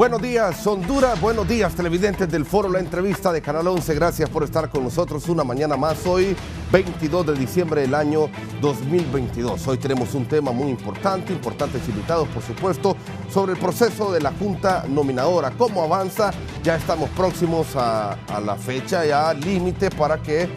Buenos días, Honduras. Buenos días, televidentes del Foro La Entrevista de Canal 11. Gracias por estar con nosotros una mañana más. Hoy, 22 de diciembre del año 2022. Hoy tenemos un tema muy importante, importantes invitados, por supuesto, sobre el proceso de la Junta Nominadora. ¿Cómo avanza? Ya estamos próximos a la fecha ya límite para que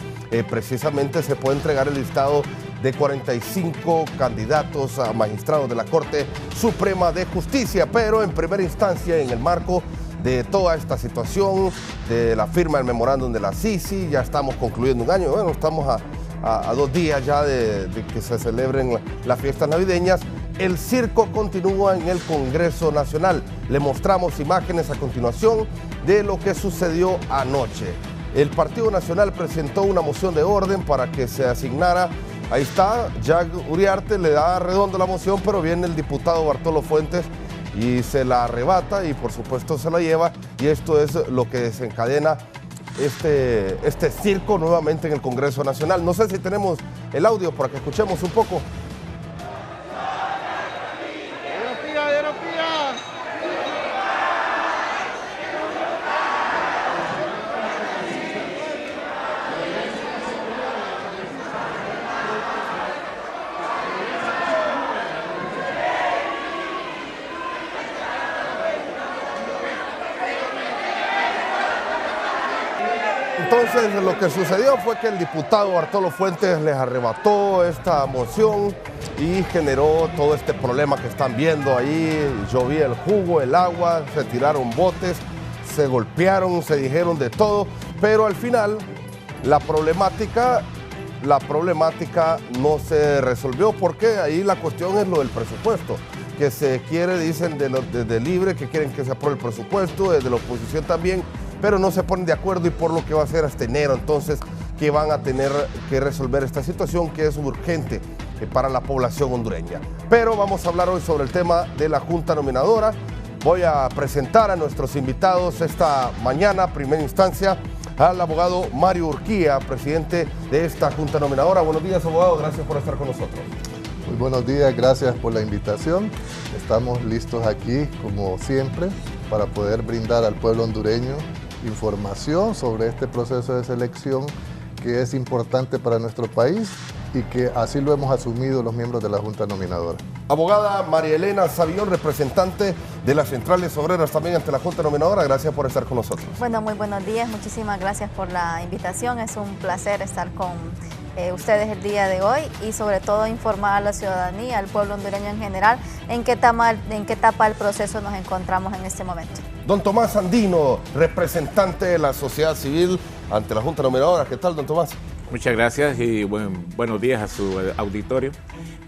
precisamente se pueda entregar el listado de 45 candidatos a magistrados de la Corte Suprema de Justicia, pero en primera instancia, en el marco de toda esta situación, de la firma del memorándum de la Sisi, ya estamos concluyendo un año, bueno, estamos a 2 días ya de que se celebren las fiestas navideñas. El circo continúa en el Congreso Nacional. Le mostramos imágenes a continuación de lo que sucedió anoche. El Partido Nacional presentó una moción de orden para que se asignara. Ahí está, Jack Uriarte le da redondo la moción, pero viene el diputado Bartolo Fuentes y se la arrebata y por supuesto se la lleva, y esto es lo que desencadena este circo nuevamente en el Congreso Nacional. No sé si tenemos el audio para que escuchemos un poco. Entonces, lo que sucedió fue que el diputado Bartolo Fuentes les arrebató esta moción y generó todo este problema que están viendo ahí. Llovía el jugo, el agua, se tiraron botes, se golpearon, se dijeron de todo, pero al final la problemática no se resolvió, porque ahí la cuestión es lo del presupuesto, que se quiere, dicen desde Libre, que quieren que se apruebe el presupuesto, desde la oposición también, pero no se ponen de acuerdo y por lo que va a ser hasta enero, entonces, que van a tener que resolver esta situación que es urgente para la población hondureña. Pero vamos a hablar hoy sobre el tema de la Junta Nominadora. Voy a presentar a nuestros invitados esta mañana, primera instancia, al abogado Mario Urquía, presidente de esta Junta Nominadora. Buenos días, abogado, gracias por estar con nosotros. Muy buenos días, gracias por la invitación. Estamos listos aquí, como siempre, para poder brindar al pueblo hondureño información sobre este proceso de selección que es importante para nuestro país y que así lo hemos asumido los miembros de la Junta Nominadora. Abogada María Elena Savillón, representante de las Centrales Obreras también ante la Junta Nominadora, gracias por estar con nosotros. Bueno, muy buenos días, muchísimas gracias por la invitación, es un placer estar con ustedes el día de hoy y sobre todo informar a la ciudadanía, al pueblo hondureño en general, en qué etapa del proceso nos encontramos en este momento. Don Tomás Andino, representante de la sociedad civil ante la Junta Nominadora. ¿Qué tal, don Tomás? Muchas gracias y buenos días a su auditorio.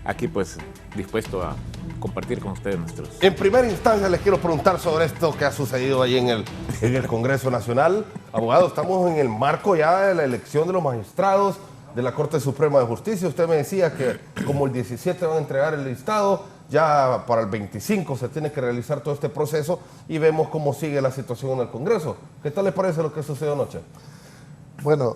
Aquí pues dispuesto a compartir con ustedes nuestros... En primera instancia les quiero preguntar sobre esto que ha sucedido ahí en el Congreso Nacional. Abogado, estamos en el marco ya de la elección de los magistrados de la Corte Suprema de Justicia. Usted me decía que como el 17 van a entregar el listado, ya para el 25 se tiene que realizar todo este proceso y vemos cómo sigue la situación en el Congreso. ¿Qué tal le parece lo que sucedió anoche? Bueno,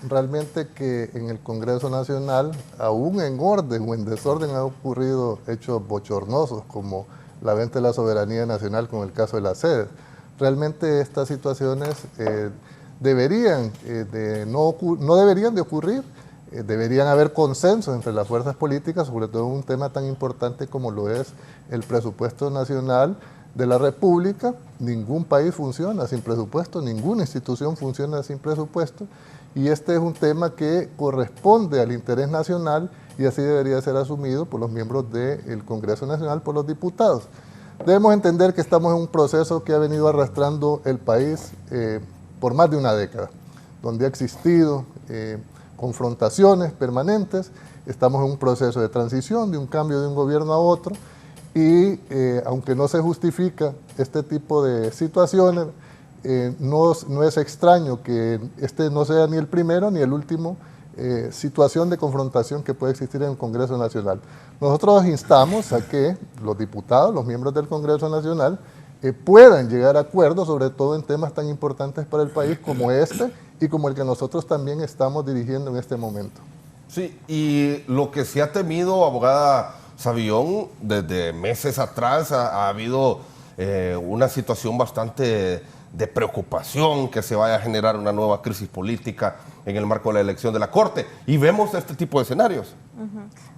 realmente que en el Congreso Nacional, aún en orden o en desorden, han ocurrido hechos bochornosos como la venta de la soberanía nacional con el caso de la sede. Realmente estas situaciones no deberían de ocurrir. Deberían haber consenso entre las fuerzas políticas, sobre todo en un tema tan importante como lo es el presupuesto nacional de la República. Ningún país funciona sin presupuesto, ninguna institución funciona sin presupuesto, y este es un tema que corresponde al interés nacional y así debería ser asumido por los miembros del Congreso Nacional, por los diputados. Debemos entender que estamos en un proceso que ha venido arrastrando el país por más de una década, donde ha existido confrontaciones permanentes. Estamos en un proceso de transición, de un cambio de un gobierno a otro, y aunque no se justifica este tipo de situaciones, no es extraño que este no sea ni el primero ni el último situación de confrontación que puede existir en el Congreso Nacional. Nosotros instamos a que los diputados, los miembros del Congreso Nacional, puedan llegar a acuerdos, sobre todo en temas tan importantes para el país como este y como el que nosotros también estamos dirigiendo en este momento. Sí, y lo que se ha temido, abogada Savillón, desde meses atrás ha habido una situación bastante de preocupación que se vaya a generar una nueva crisis política en el marco de la elección de la Corte. Y vemos este tipo de escenarios.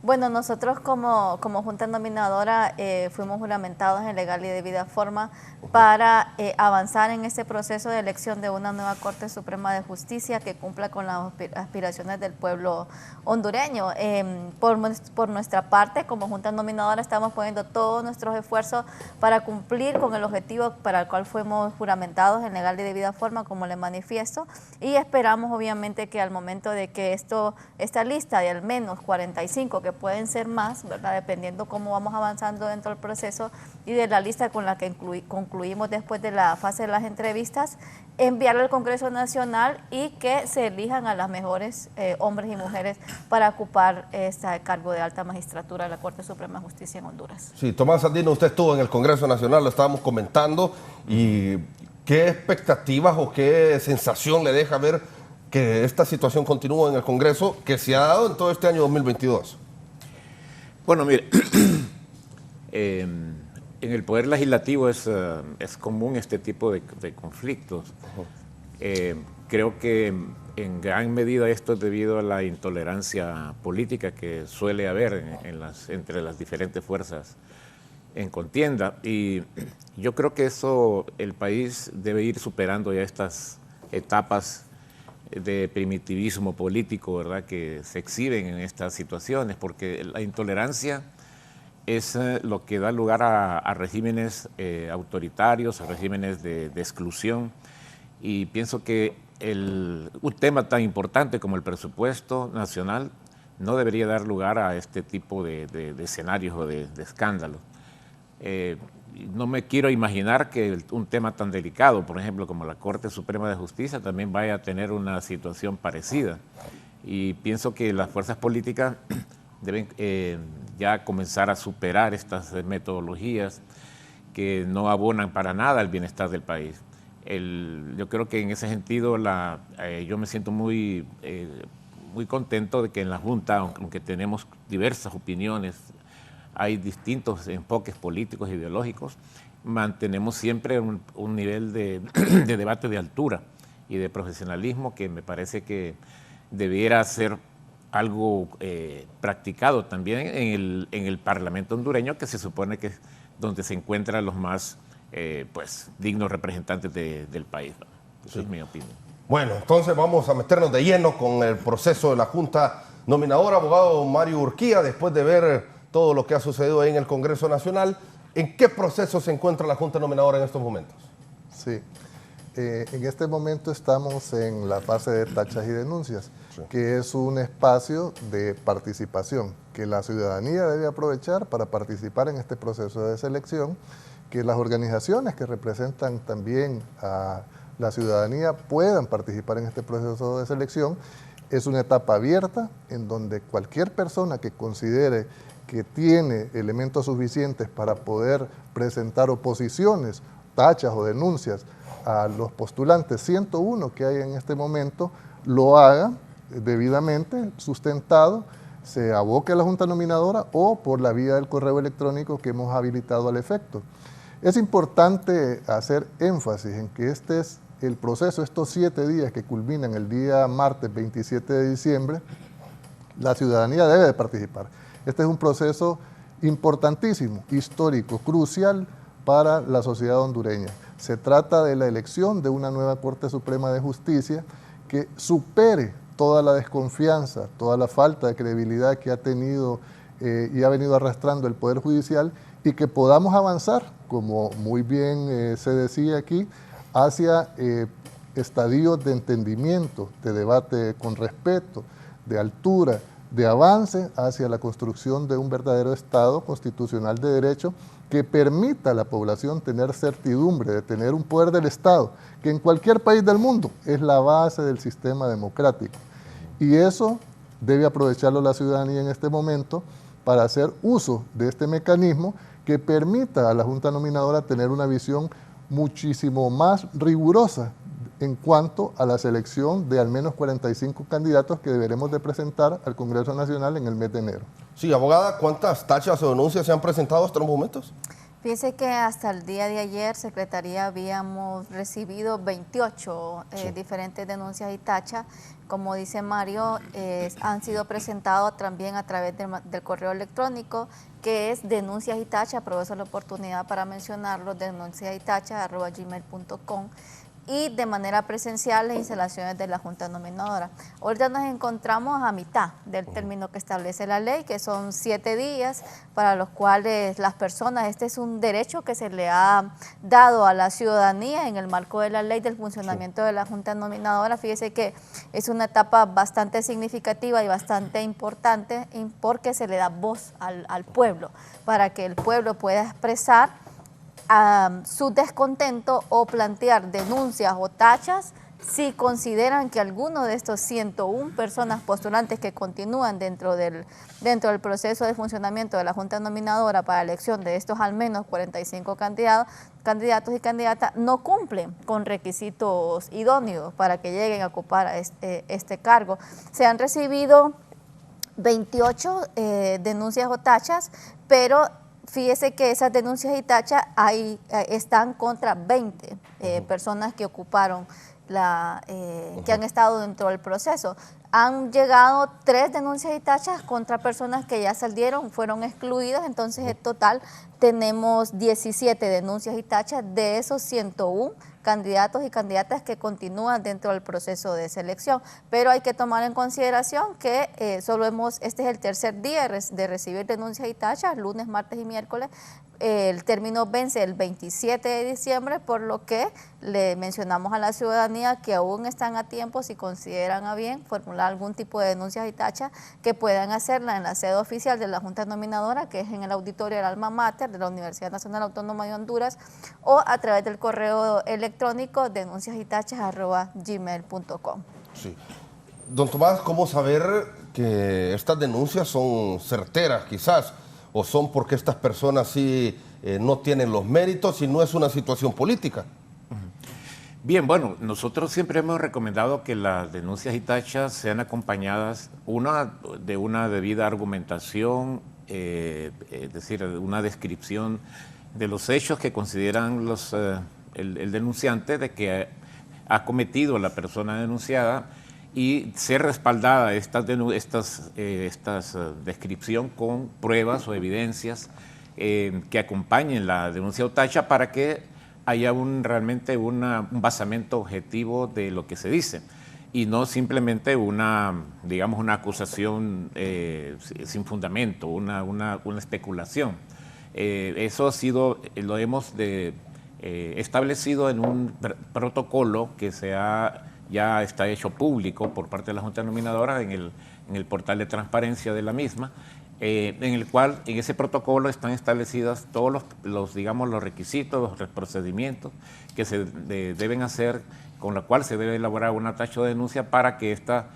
Bueno, nosotros como Junta Nominadora fuimos juramentados en legal y debida forma para avanzar en este proceso de elección de una nueva Corte Suprema de Justicia que cumpla con las aspiraciones del pueblo hondureño. Por nuestra parte, como Junta Nominadora, estamos poniendo todos nuestros esfuerzos para cumplir con el objetivo para el cual fuimos juramentados en legal y debida forma, como le manifiesto, y esperamos obviamente que al momento de que esta lista de al menos 45, que pueden ser más, ¿verdad?, dependiendo cómo vamos avanzando dentro del proceso, y de la lista con la que concluimos después de la fase de las entrevistas, enviarlo al Congreso Nacional y que se elijan a las mejores hombres y mujeres para ocupar este cargo de alta magistratura de la Corte Suprema de Justicia en Honduras. Sí, Tomás Sandino, usted estuvo en el Congreso Nacional, lo estábamos comentando, y ¿qué expectativas o qué sensación le deja ver que esta situación continúa en el Congreso que se ha dado en todo este año 2022? Bueno, mire, en el Poder Legislativo es común este tipo de conflictos. Creo que en gran medida esto es debido a la intolerancia política que suele haber entre las diferentes fuerzas en contienda, y yo creo que eso el país debe ir superando ya estas etapas de primitivismo político, ¿verdad?, que se exhiben en estas situaciones, porque la intolerancia es lo que da lugar a regímenes autoritarios, a regímenes de exclusión, y pienso que un tema tan importante como el presupuesto nacional no debería dar lugar a este tipo de escenarios o de escándalos. No me quiero imaginar que un tema tan delicado, por ejemplo, como la Corte Suprema de Justicia, también vaya a tener una situación parecida. Y pienso que las fuerzas políticas deben ya comenzar a superar estas metodologías que no abonan para nada al bienestar del país. Yo creo que en ese sentido yo me siento muy contento de que en la Junta, aunque tenemos diversas opiniones, hay distintos enfoques políticos e ideológicos, mantenemos siempre un nivel de debate de altura y de profesionalismo que me parece que debiera ser algo practicado también en el Parlamento hondureño, que se supone que es donde se encuentran los más dignos representantes del país. Esa es mi opinión. Bueno, entonces vamos a meternos de lleno con el proceso de la Junta Nominadora. Abogado Mario Urquía, después de ver todo lo que ha sucedido ahí en el Congreso Nacional, ¿en qué proceso se encuentra la Junta Nominadora en estos momentos? Sí, en este momento estamos en la fase de tachas y denuncias, sí, que es un espacio de participación que la ciudadanía debe aprovechar para participar en este proceso de selección, que las organizaciones que representan también a la ciudadanía puedan participar en este proceso de selección. Es una etapa abierta en donde cualquier persona que considere que tiene elementos suficientes para poder presentar oposiciones, tachas o denuncias a los postulantes 101 que hay en este momento, lo haga debidamente sustentado, se aboque a la Junta Nominadora o por la vía del correo electrónico que hemos habilitado al efecto. Es importante hacer énfasis en que este es el proceso, estos 7 días que culminan el día martes 27 de diciembre, la ciudadanía debe de participar. Este es un proceso importantísimo, histórico, crucial para la sociedad hondureña. Se trata de la elección de una nueva Corte Suprema de Justicia que supere toda la desconfianza, toda la falta de credibilidad que ha tenido y ha venido arrastrando el Poder Judicial, y que podamos avanzar, como muy bien se decía aquí, hacia estadios de entendimiento, de debate con respeto, de altura, de avance hacia la construcción de un verdadero Estado constitucional de derecho que permita a la población tener certidumbre de tener un poder del Estado, que en cualquier país del mundo es la base del sistema democrático. Y eso debe aprovecharlo la ciudadanía en este momento para hacer uso de este mecanismo que permita a la Junta Nominadora tener una visión muchísimo más rigurosa en cuanto a la selección de al menos 45 candidatos que deberemos de presentar al Congreso Nacional en el mes de enero. Sí, abogada, ¿cuántas tachas o denuncias se han presentado hasta los momentos? Fíjese que hasta el día de ayer, Secretaría, habíamos recibido 28 diferentes denuncias y tachas. Como dice Mario, han sido presentados también a través del correo electrónico, que es denuncias y tachas, aprovecho la oportunidad para mencionarlo, denunciasitachas@gmail.com, y de manera presencial las instalaciones de la Junta Nominadora. Ahorita nos encontramos a mitad del término que establece la ley, que son 7 días para los cuales las personas, este es un derecho que se le ha dado a la ciudadanía en el marco de la ley del funcionamiento de la Junta Nominadora. Fíjese que es una etapa bastante significativa y bastante importante porque se le da voz al pueblo, para que el pueblo pueda expresar su descontento o plantear denuncias o tachas si consideran que alguno de estos 101 personas postulantes que continúan dentro del proceso de funcionamiento de la Junta Nominadora para elección de estos al menos 45 candidatos y candidatas no cumplen con requisitos idóneos para que lleguen a ocupar este cargo. Se han recibido 28 denuncias o tachas, pero fíjese que esas denuncias y tachas están contra 20 personas que ocuparon, que han estado dentro del proceso. Han llegado 3 denuncias y tachas contra personas que ya salieron, fueron excluidas, entonces en total tenemos 17 denuncias y tachas de esos 101 candidatos y candidatas que continúan dentro del proceso de selección. Pero hay que tomar en consideración que este es el tercer día de recibir denuncias y tachas, lunes, martes y miércoles. El término vence el 27 de diciembre, por lo que le mencionamos a la ciudadanía que aún están a tiempo, si consideran a bien formular algún tipo de denuncias y tachas, que puedan hacerla en la sede oficial de la Junta Nominadora, que es en el auditorio del Alma Mater de la Universidad Nacional Autónoma de Honduras, o a través del correo electrónico denunciasitachas@gmail.com. Sí. Don Tomás, ¿cómo saber que estas denuncias son certeras quizás? ¿O son porque estas personas sí no tienen los méritos y no es una situación política? Bien, bueno, nosotros siempre hemos recomendado que las denuncias y tachas sean acompañadas de una debida argumentación, es decir, una descripción de los hechos que consideran el denunciante de que ha cometido la persona denunciada, y ser respaldada esta descripción con pruebas o evidencias que acompañen la denuncia o tacha, para que haya realmente un basamento objetivo de lo que se dice, y no simplemente una acusación sin fundamento, una especulación. Eso lo hemos establecido en un protocolo que ya está hecho público por parte de la Junta Nominadora en el portal de transparencia de la misma, en el cual en ese protocolo están establecidos todos los requisitos, los procedimientos que se deben hacer, con la cual se debe elaborar una tacha de denuncia para que ésta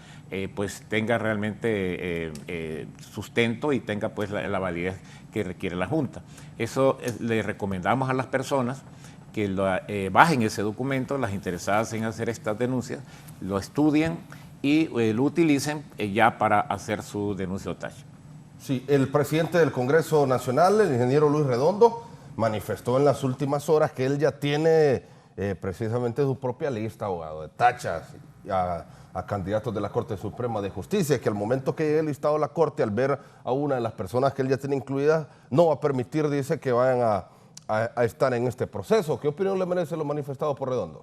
pues tenga realmente sustento y tenga pues la validez que requiere la Junta. Eso le recomendamos a las personas que bajen ese documento, las interesadas en hacer estas denuncias, lo estudien y lo utilicen ya para hacer su denuncia o tacha. Sí, el presidente del Congreso Nacional, el ingeniero Luis Redondo, manifestó en las últimas horas que él ya tiene precisamente su propia lista, abogado, de tachas a candidatos de la Corte Suprema de Justicia, que al momento que llegue el listado de la Corte, al ver a una de las personas que él ya tiene incluidas, no va a permitir, dice, que vayan a estar en este proceso. ¿Qué opinión le merece lo manifestado por Redondo?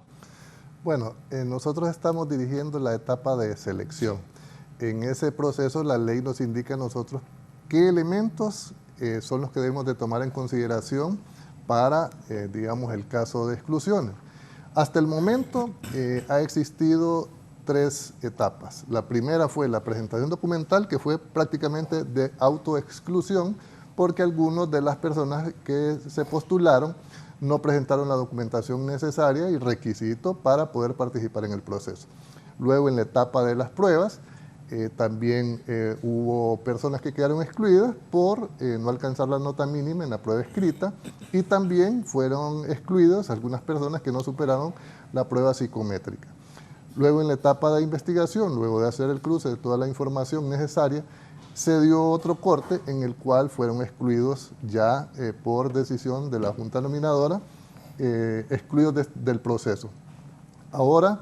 Bueno, nosotros estamos dirigiendo la etapa de selección. En ese proceso la ley nos indica a nosotros qué elementos son los que debemos de tomar en consideración para, digamos, el caso de exclusiones. Hasta el momento ha existido 3 etapas. La primera fue la presentación documental, que fue prácticamente de autoexclusión, porque algunos de las personas que se postularon no presentaron la documentación necesaria y requisito para poder participar en el proceso. Luego, en la etapa de las pruebas, también hubo personas que quedaron excluidas por no alcanzar la nota mínima en la prueba escrita, y también fueron excluidas algunas personas que no superaron la prueba psicométrica. Luego, en la etapa de investigación, luego de hacer el cruce de toda la información necesaria, se dio otro corte en el cual fueron excluidos ya por decisión de la Junta Nominadora, excluidos del proceso. Ahora,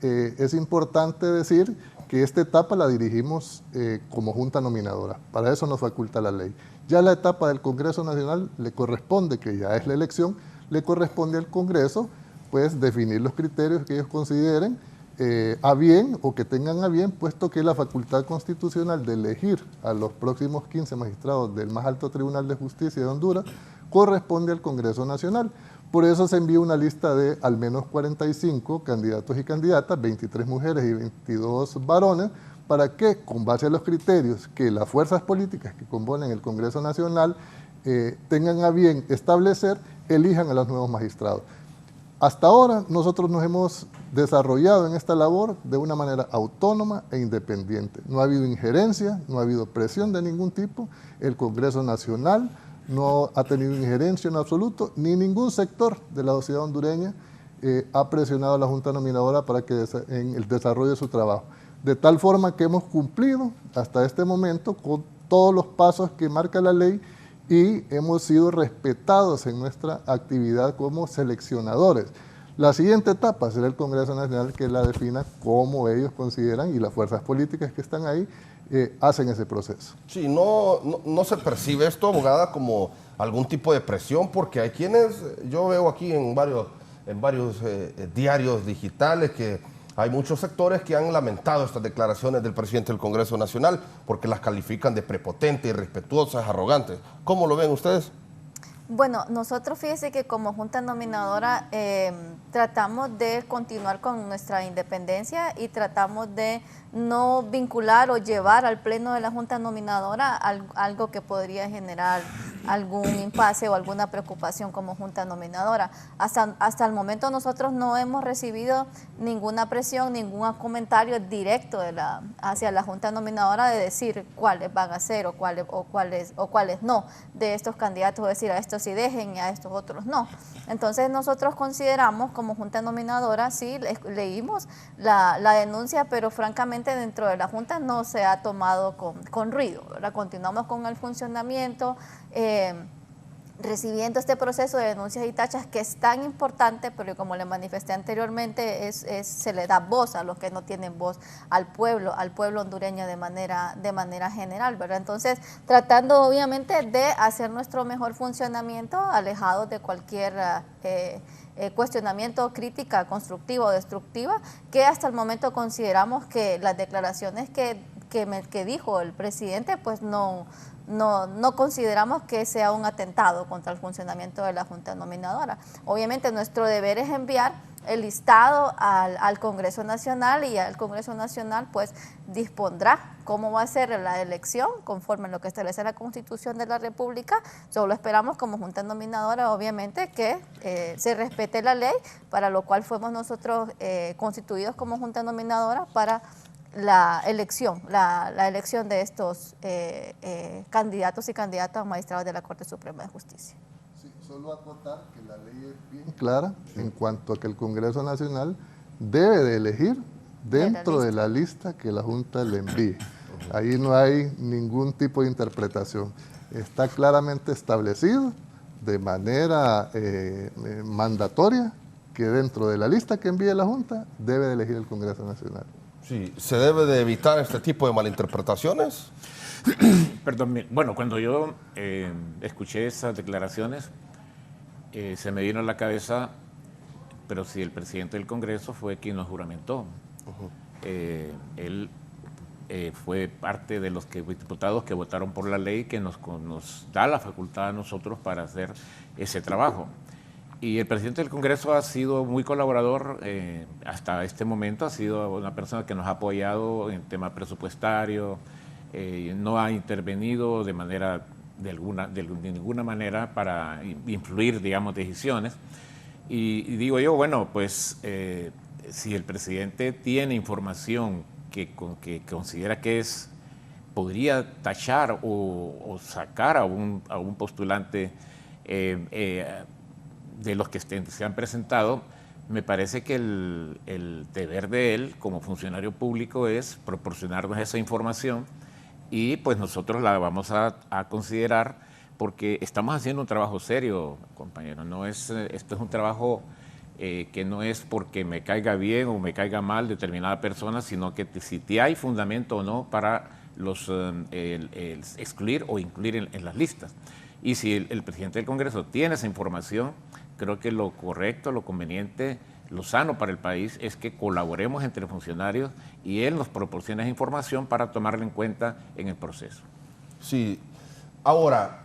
es importante decir que esta etapa la dirigimos como Junta Nominadora. Para eso nos faculta la ley. Ya la etapa del Congreso Nacional le corresponde, que ya es la elección, le corresponde al Congreso pues definir los criterios que ellos consideren a bien o que tengan a bien, puesto que la facultad constitucional de elegir a los próximos 15 magistrados del más alto Tribunal de Justicia de Honduras corresponde al Congreso Nacional. Por eso se envía una lista de al menos 45 candidatos y candidatas, 23 mujeres y 22 varones, para que, con base a los criterios que las fuerzas políticas que componen el Congreso Nacional tengan a bien establecer, elijan a los nuevos magistrados. Hasta ahora nosotros nos hemos desarrollado en esta labor de una manera autónoma e independiente. No ha habido injerencia, no ha habido presión de ningún tipo. El Congreso Nacional no ha tenido injerencia en absoluto, ni ningún sector de la sociedad hondureña ha presionado a la Junta Nominadora para que en el desarrollo de su trabajo. De tal forma que hemos cumplido hasta este momento con todos los pasos que marca la ley y hemos sido respetados en nuestra actividad como seleccionadores. La siguiente etapa será el Congreso Nacional que la defina como ellos consideran y las fuerzas políticas que están ahí hacen ese proceso. Sí, no se percibe esto, abogada, como algún tipo de presión, porque hay quienes, yo veo aquí en varios diarios digitales que hay muchos sectores que han lamentado estas declaraciones del presidente del Congreso Nacional porque las califican de prepotentes, irrespetuosas, arrogantes. ¿Cómo lo ven ustedes? Bueno, nosotros fíjese que como Junta Nominadora tratamos de continuar con nuestra independencia y tratamos de no vincular o llevar al Pleno de la Junta Nominadora algo que podría generar algún impasse o alguna preocupación como Junta Nominadora. Hasta el momento nosotros no hemos recibido ninguna presión, ningún comentario directo hacia la Junta Nominadora de decir cuáles van a ser o cuáles no de estos candidatos, es decir, a estos sí dejen y a estos otros no. Entonces nosotros consideramos como Junta Nominadora, sí, leímos la denuncia, pero francamente dentro de la Junta no se ha tomado con ruido, ¿verdad? Continuamos con el funcionamiento, recibiendo este proceso de denuncias y tachas que es tan importante, pero como le manifesté anteriormente, se le da voz a los que no tienen voz, al pueblo hondureño de manera general, ¿verdad? Entonces, tratando obviamente de hacer nuestro mejor funcionamiento, alejados de cualquier cuestionamiento, crítica constructiva o destructiva, que hasta el momento consideramos que las declaraciones que dijo el presidente, pues no consideramos que sea un atentado contra el funcionamiento de la Junta Nominadora. Obviamente nuestro deber es enviar el listado al Congreso Nacional y el Congreso Nacional pues dispondrá cómo va a ser la elección conforme a lo que establece la Constitución de la República. Solo esperamos como Junta Nominadora obviamente que se respete la ley, para lo cual fuimos nosotros constituidos como Junta Nominadora para la elección de estos candidatos y candidatas a magistrados de la Corte Suprema de Justicia. Sí, solo acotar que la ley es bien clara en cuanto a que el Congreso Nacional debe de elegir dentro de la lista que la Junta le envíe. Ahí no hay ningún tipo de interpretación. Está claramente establecido de manera mandatoria que dentro de la lista que envíe la Junta debe de elegir el Congreso Nacional. Sí, ¿se debe de evitar este tipo de malinterpretaciones? Perdón, bueno, cuando yo escuché esas declaraciones, se me vino a la cabeza, pero si el presidente del Congreso fue quien nos juramentó. Él fue parte de los diputados que votaron por la ley que nos da la facultad a nosotros para hacer ese trabajo. Y el presidente del Congreso ha sido muy colaborador hasta este momento, ha sido una persona que nos ha apoyado en tema presupuestario, no ha intervenido de ninguna manera para influir, digamos, decisiones. Y digo yo, bueno, pues si el presidente tiene información que considera que podría tachar o sacar a un postulante de los que se han presentado, me parece que el deber de él como funcionario público es proporcionarnos esa información y pues nosotros la vamos a considerar porque estamos haciendo un trabajo serio, compañero. No es, esto es un trabajo que no es porque me caiga bien o me caiga mal determinada persona, sino que si hay fundamento o no para el excluir o incluir en las listas. Y si el presidente del Congreso tiene esa información, creo que lo correcto, lo conveniente, lo sano para el país es que colaboremos entre funcionarios y él nos proporcione esa información para tomarla en cuenta en el proceso. Sí. Ahora,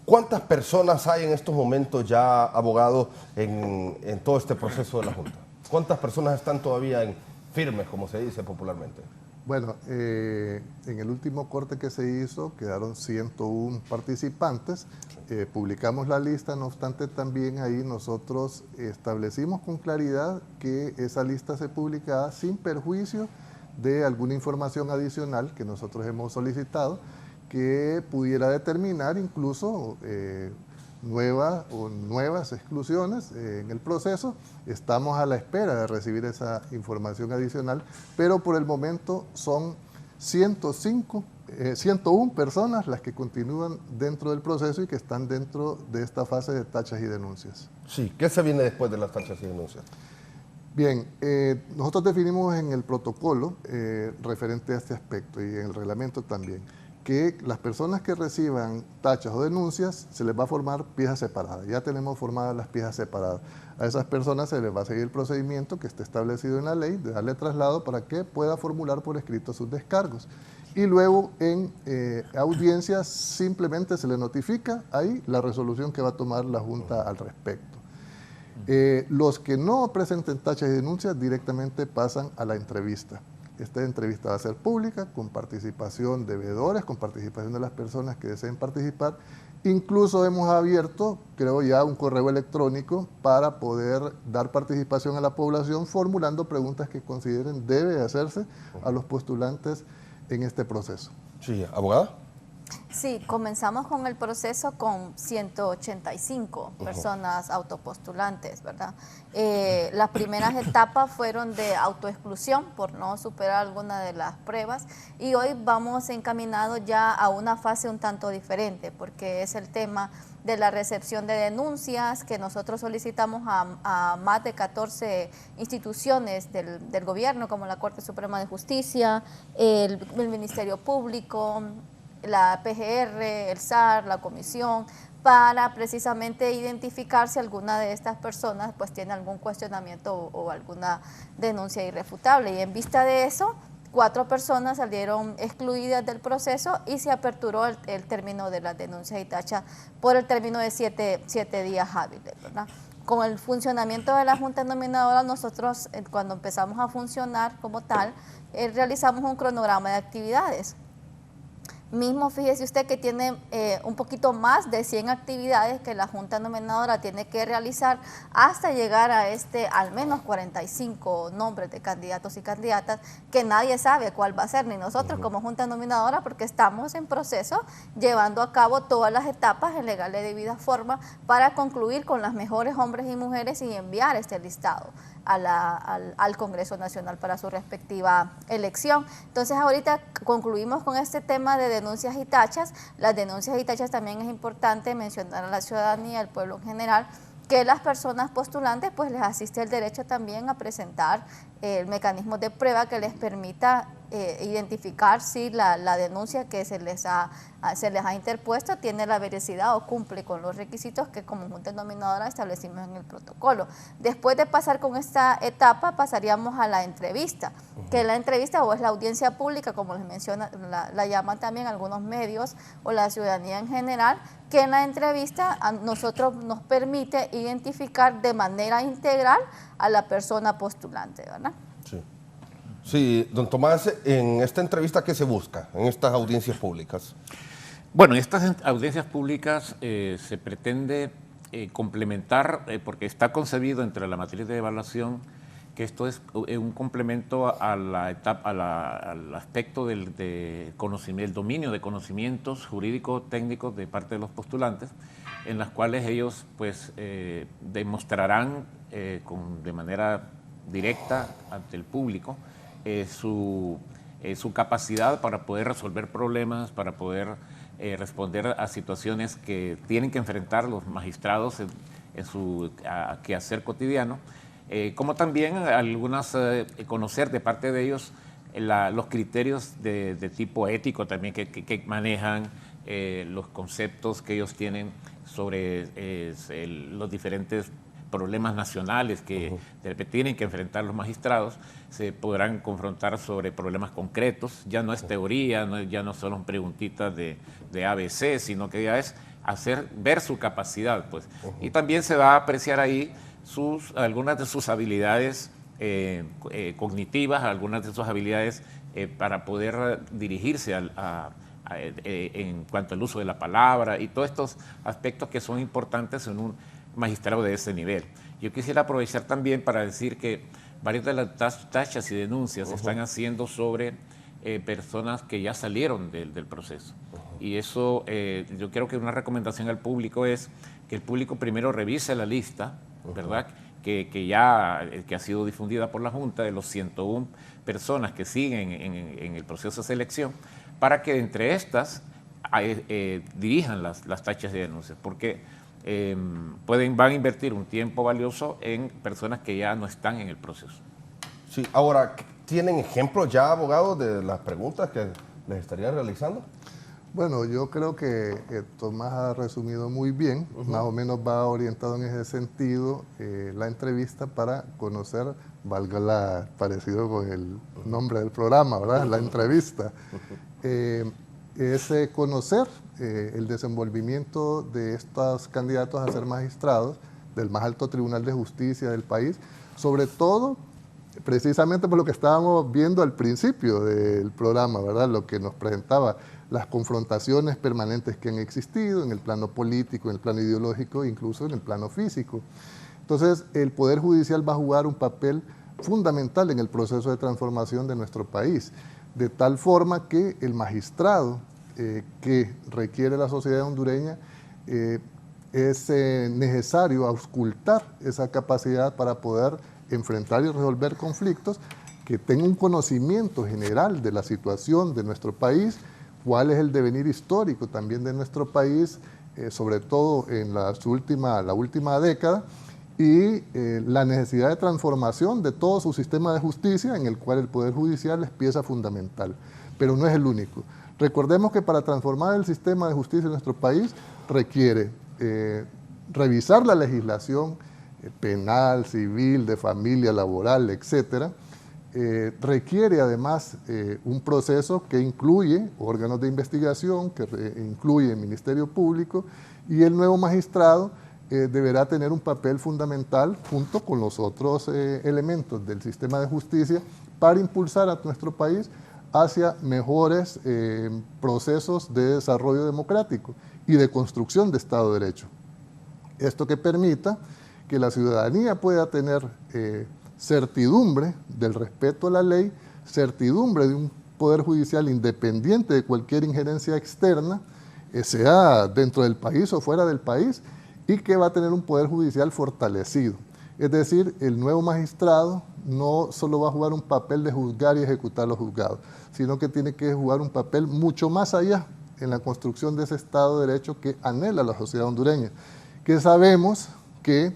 ¿cuántas personas hay en estos momentos ya, abogado, en todo este proceso de la Junta? ¿Cuántas personas están todavía firmes, como se dice popularmente? Bueno, en el último corte que se hizo quedaron 101 participantes. Publicamos la lista, no obstante también ahí nosotros establecimos con claridad que esa lista se publicaba sin perjuicio de alguna información adicional que nosotros hemos solicitado que pudiera determinar incluso nuevas exclusiones en el proceso. Estamos a la espera de recibir esa información adicional, pero por el momento son 101 personas las que continúan dentro del proceso y que están dentro de esta fase de tachas y denuncias. Sí, ¿qué se viene después de las tachas y denuncias? Bien, nosotros definimos en el protocolo referente a este aspecto y en el reglamento también, que las personas que reciban tachas o denuncias se les va a formar piezas separadas. Ya tenemos formadas las piezas separadas. A esas personas se les va a seguir el procedimiento que está establecido en la ley, de darle traslado para que pueda formular por escrito sus descargos. Y luego en audiencias simplemente se le notifica ahí la resolución que va a tomar la Junta al respecto. Los que no presenten tachas y denuncias directamente pasan a la entrevista. Esta entrevista va a ser pública, con participación de veedores, con participación de las personas que deseen participar. Incluso hemos abierto, creo ya, un correo electrónico para poder dar participación a la población formulando preguntas que consideren debe hacerse a los postulantes en este proceso. Sí, abogada. Sí, comenzamos con el proceso con 185 personas autopostulantes, ¿verdad? Las primeras etapas fueron de autoexclusión por no superar alguna de las pruebas y hoy vamos encaminados ya a una fase un tanto diferente porque es el tema de la recepción de denuncias que nosotros solicitamos a más de 14 instituciones del gobierno como la Corte Suprema de Justicia, el Ministerio Público, la PGR, el SAR, la Comisión, para precisamente identificar si alguna de estas personas pues tiene algún cuestionamiento o alguna denuncia irrefutable. Y en vista de eso, 4 personas salieron excluidas del proceso y se aperturó el término de las denuncias y tachas por el término de 7 días hábiles, ¿verdad? Con el funcionamiento de la Junta Nominadora, nosotros cuando empezamos a funcionar como tal, realizamos un cronograma de actividades. Mismo, fíjese usted que tiene un poquito más de 100 actividades que la Junta Nominadora tiene que realizar hasta llegar a al menos 45 nombres de candidatos y candidatas que nadie sabe cuál va a ser, ni nosotros como Junta Nominadora, porque estamos en proceso llevando a cabo todas las etapas en legal y debida forma para concluir con las mejores hombres y mujeres y enviar este listado al Congreso Nacional para su respectiva elección. Entonces ahorita concluimos con este tema de denuncias y tachas. Las denuncias y tachas también es importante mencionar a la ciudadanía, al pueblo en general, que las personas postulantes pues les asiste el derecho también a presentar el mecanismo de prueba que les permita identificar si la denuncia que se les ha interpuesto tiene la veracidad o cumple con los requisitos que como Junta Nominadora establecimos en el protocolo. Después de pasar con esta etapa pasaríamos a la entrevista, que la entrevista o es la audiencia pública, como les menciona, la llaman también algunos medios o la ciudadanía en general, que en la entrevista a nosotros nos permite identificar de manera integral a la persona postulante, ¿verdad? Sí. Sí, don Tomás, en esta entrevista, ¿qué se busca en estas audiencias públicas? Bueno, en estas audiencias públicas se pretende complementar, porque está concebido entre la matriz de evaluación, que esto es un complemento a la etapa, al aspecto del conocimiento, el dominio de conocimientos jurídicos técnicos de parte de los postulantes, en las cuales ellos pues demostrarán de manera directa ante el público su su capacidad para poder resolver problemas, para poder responder a situaciones que tienen que enfrentar los magistrados en su quehacer cotidiano, como también conocer de parte de ellos los criterios de tipo ético también que manejan, los conceptos que ellos tienen sobre los diferentes problemas nacionales que tienen que enfrentar los magistrados. Se podrán confrontar sobre problemas concretos, ya no es teoría, ya no son preguntitas de ABC, sino que ya es ver su capacidad, pues. Y también se va a apreciar ahí algunas de sus habilidades cognitivas, algunas de sus habilidades para poder dirigirse en cuanto al uso de la palabra y todos estos aspectos que son importantes en un magistrado de ese nivel. Yo quisiera aprovechar también para decir que varias de las tachas y denuncias se están haciendo sobre personas que ya salieron del proceso. Y eso, yo creo que una recomendación al público es que el público primero revise la lista, ¿verdad?, que ha sido difundida por la Junta, de los 101 personas que siguen en el proceso de selección, para que entre estas dirijan las tachas de denuncias, porque van a invertir un tiempo valioso en personas que ya no están en el proceso. Sí, ahora, ¿tienen ejemplos ya, abogados, de las preguntas que les estarían realizando? Bueno, yo creo que Tomás ha resumido muy bien, más o menos va orientado en ese sentido la entrevista para conocer, valga parecido con el nombre del programa, ¿verdad? La entrevista. Es conocer el desenvolvimiento de estos candidatos a ser magistrados del más alto tribunal de justicia del país, sobre todo precisamente por lo que estábamos viendo al principio del programa, ¿verdad? Lo que nos presentaba, las confrontaciones permanentes que han existido en el plano político, en el plano ideológico, incluso en el plano físico. Entonces, el Poder Judicial va a jugar un papel fundamental en el proceso de transformación de nuestro país, de tal forma que el magistrado que requiere la sociedad hondureña es necesario auscultar esa capacidad para poder enfrentar y resolver conflictos, que tenga un conocimiento general de la situación de nuestro país, cuál es el devenir histórico también de nuestro país, sobre todo en la última década, y la necesidad de transformación de todo su sistema de justicia, en el cual el Poder Judicial es pieza fundamental, pero no es el único. Recordemos que para transformar el sistema de justicia en nuestro país requiere revisar la legislación penal, civil, de familia, laboral, etcétera. Requiere además un proceso que incluye órganos de investigación, que incluye el Ministerio Público, y el nuevo magistrado deberá tener un papel fundamental junto con los otros elementos del sistema de justicia para impulsar a nuestro país hacia mejores procesos de desarrollo democrático y de construcción de Estado de Derecho. Esto que permita que la ciudadanía pueda tener certidumbre del respeto a la ley, certidumbre de un Poder Judicial independiente de cualquier injerencia externa, sea dentro del país o fuera del país, y que va a tener un Poder Judicial fortalecido. Es decir, el nuevo magistrado no solo va a jugar un papel de juzgar y ejecutar los juzgados, sino que tiene que jugar un papel mucho más allá en la construcción de ese Estado de Derecho que anhela la sociedad hondureña, que sabemos que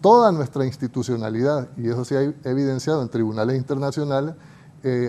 toda nuestra institucionalidad, y eso se ha evidenciado en tribunales internacionales,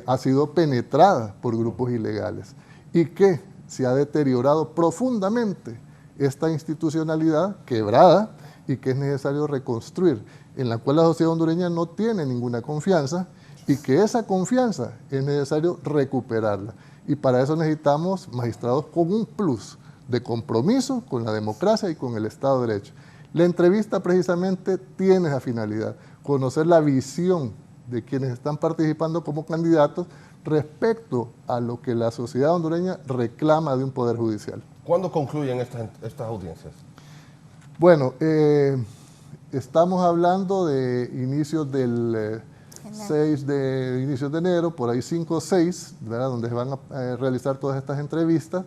ha sido penetrada por grupos ilegales y que se ha deteriorado profundamente esta institucionalidad quebrada y que es necesario reconstruir, en la cual la sociedad hondureña no tiene ninguna confianza y que esa confianza es necesario recuperarla. Y para eso necesitamos magistrados con un plus de compromiso con la democracia y con el Estado de Derecho. La entrevista precisamente tiene esa finalidad, conocer la visión de quienes están participando como candidatos respecto a lo que la sociedad hondureña reclama de un Poder Judicial. ¿Cuándo concluyen estas audiencias? Bueno, estamos hablando de inicios del 6 de inicios de enero, por ahí 5 o 6, ¿verdad?, donde se van a realizar todas estas entrevistas,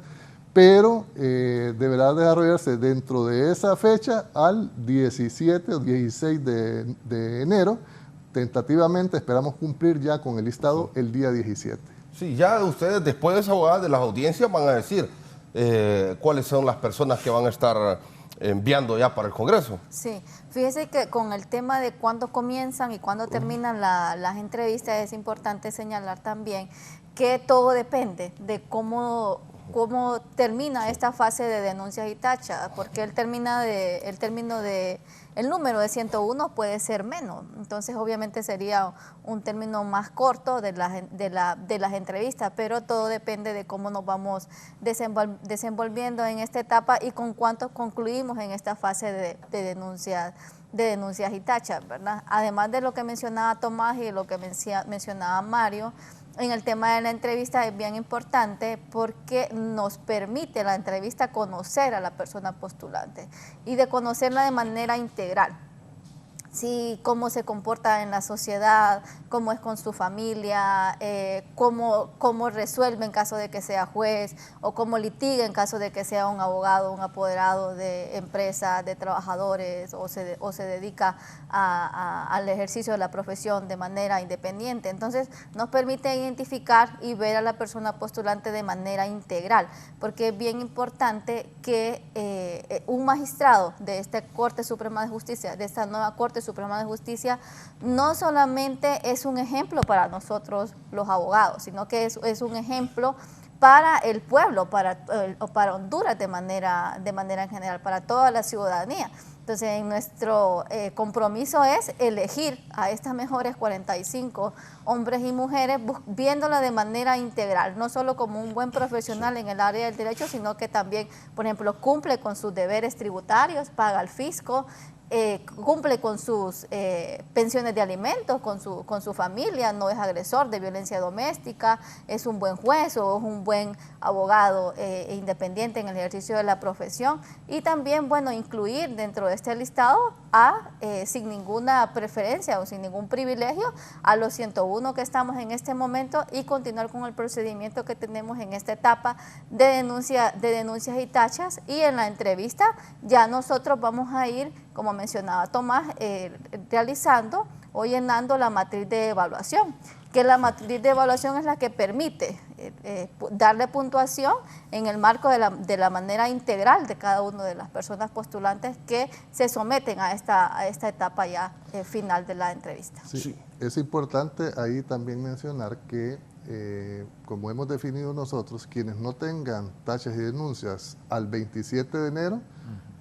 pero deberá desarrollarse dentro de esa fecha al 17 o 16 de enero. Tentativamente esperamos cumplir ya con el listado el día 17. Sí, ya ustedes después, abogadas, de las audiencias van a decir cuáles son las personas que van a estar enviando ya para el Congreso. Sí, fíjese que con el tema de cuándo comienzan y cuándo terminan las entrevistas es importante señalar también que todo depende de cómo termina esta fase de denuncias y tachas, porque el número de 101 puede ser menos, entonces obviamente sería un término más corto de las entrevistas, pero todo depende de cómo nos vamos desenvolviendo en esta etapa y con cuántos concluimos en esta fase de denuncias y tachas, ¿verdad? Además de lo que mencionaba Tomás y lo que mencionaba Mario, en el tema de la entrevista es bien importante porque nos permite la entrevista conocer a la persona postulante y de conocerla de manera integral. Sí, cómo se comporta en la sociedad, cómo es con su familia, cómo resuelve en caso de que sea juez o cómo litiga en caso de que sea un abogado, un apoderado de empresas, de trabajadores o se dedica al ejercicio de la profesión de manera independiente. Entonces nos permite identificar y ver a la persona postulante de manera integral, porque es bien importante que un magistrado de esta Corte Suprema de Justicia, de esta nueva Corte Suprema de Justicia, no solamente es un ejemplo para nosotros los abogados, sino que es un ejemplo para el pueblo, para Honduras de manera en general, para toda la ciudadanía. Entonces, nuestro compromiso es elegir a estas mejores 45 hombres y mujeres, viéndola de manera integral, no solo como un buen profesional en el área del derecho, sino que también, por ejemplo, cumple con sus deberes tributarios, paga al fisco, cumple con sus pensiones de alimentos, con su familia, no es agresor de violencia doméstica, es un buen juez o es un buen abogado independiente en el ejercicio de la profesión, y también, bueno, incluir dentro de este listado sin ninguna preferencia o sin ningún privilegio a los 101 que estamos en este momento y continuar con el procedimiento que tenemos en esta etapa de denuncias y tachas, y en la entrevista ya nosotros vamos a ir, como mencionaba Tomás, realizando o llenando la matriz de evaluación, que la matriz de evaluación es la que permite darle puntuación en el marco de la manera integral de cada una de las personas postulantes que se someten a esta etapa ya final de la entrevista. Sí, es importante ahí también mencionar que, como hemos definido nosotros, quienes no tengan tachas y denuncias al 27 de enero,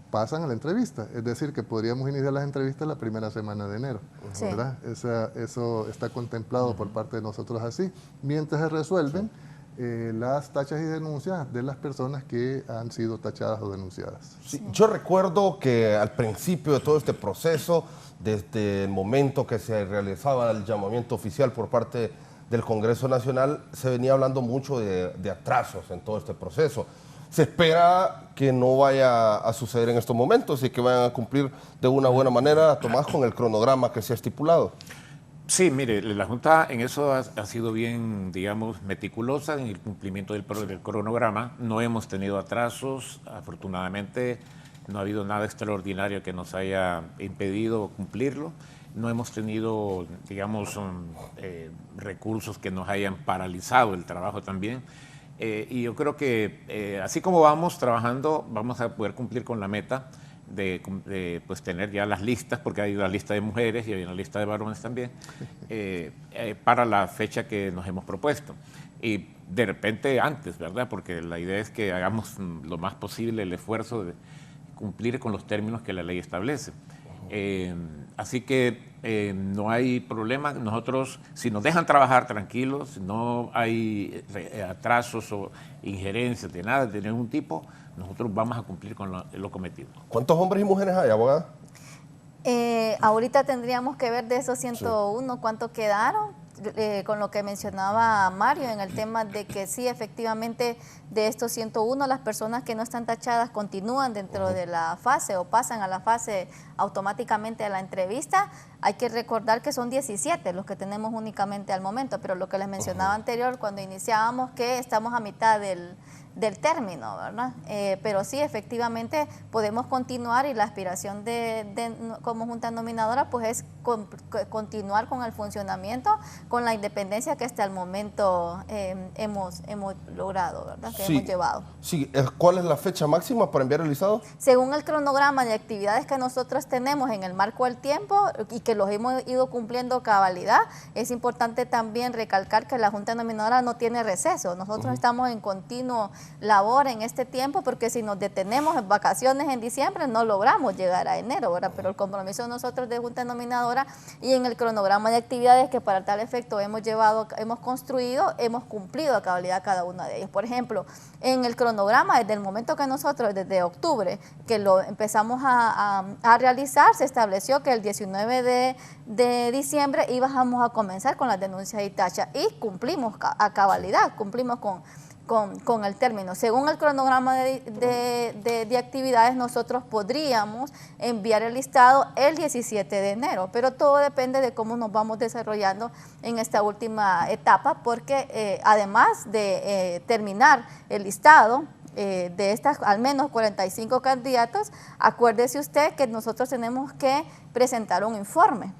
pasan a la entrevista, es decir, que podríamos iniciar las entrevistas la primera semana de enero, sí, ¿verdad? Eso está contemplado por parte de nosotros así, mientras se resuelven las tachas y denuncias de las personas que han sido tachadas o denunciadas. Sí, yo recuerdo que al principio de todo este proceso, desde el momento que se realizaba el llamamiento oficial por parte del Congreso Nacional, se venía hablando mucho de atrasos en todo este proceso. Se espera que no vaya a suceder en estos momentos y que vayan a cumplir de una buena manera, Tomás, con el cronograma que se ha estipulado. Sí, mire, la Junta en eso ha sido bien, digamos, meticulosa en el cumplimiento del cronograma. No hemos tenido atrasos, afortunadamente no ha habido nada extraordinario que nos haya impedido cumplirlo. No hemos tenido, digamos, recursos que nos hayan paralizado el trabajo también. Y yo creo que así como vamos trabajando, vamos a poder cumplir con la meta de pues, tener ya las listas, porque hay una lista de mujeres y hay una lista de varones también, para la fecha que nos hemos propuesto. Y de repente antes, ¿verdad? Porque la idea es que hagamos lo más posible el esfuerzo de cumplir con los términos que la ley establece. Así que no hay problema. Nosotros, si nos dejan trabajar tranquilos, no hay atrasos o injerencias de nada, de ningún tipo, nosotros vamos a cumplir con lo cometido. ¿Cuántos hombres y mujeres hay, abogada? Ahorita tendríamos que ver de esos 101 cuántos quedaron, con lo que mencionaba Mario en el tema de que sí, efectivamente, de estos 101, las personas que no están tachadas continúan dentro de la fase o pasan a la fase automáticamente a la entrevista. Hay que recordar que son 17 los que tenemos únicamente al momento, pero lo que les mencionaba anterior, cuando iniciábamos, que estamos a mitad del término, ¿verdad? Pero sí, efectivamente, podemos continuar y la aspiración como Junta Nominadora pues es continuar con el funcionamiento, con la independencia que hasta el momento hemos logrado, ¿verdad? Que hemos llevado. Sí, ¿cuál es la fecha máxima para enviar el listado? Según el cronograma de actividades que nosotros tenemos en el marco del tiempo y que los hemos ido cumpliendo a cabalidad, es importante también recalcar que la Junta Nominadora no tiene receso. Nosotros estamos en continuo labor en este tiempo, porque si nos detenemos en vacaciones en diciembre no logramos llegar a enero, ¿verdad? Pero el compromiso de nosotros de Junta Nominadora y en el cronograma de actividades que para tal efecto hemos construido, hemos cumplido a cabalidad cada una de ellas. Por ejemplo, en el cronograma, desde el momento que nosotros, desde octubre, que lo empezamos a realizar, se estableció que el 19 de diciembre íbamos a comenzar con las denuncias de Itacha y cumplimos a cabalidad, cumplimos con el término. Según el cronograma de actividades, nosotros podríamos enviar el listado el 17 de enero, pero todo depende de cómo nos vamos desarrollando en esta última etapa, porque además de terminar el listado de estas al menos 45 candidatos, acuérdese usted que nosotros tenemos que presentar un informe.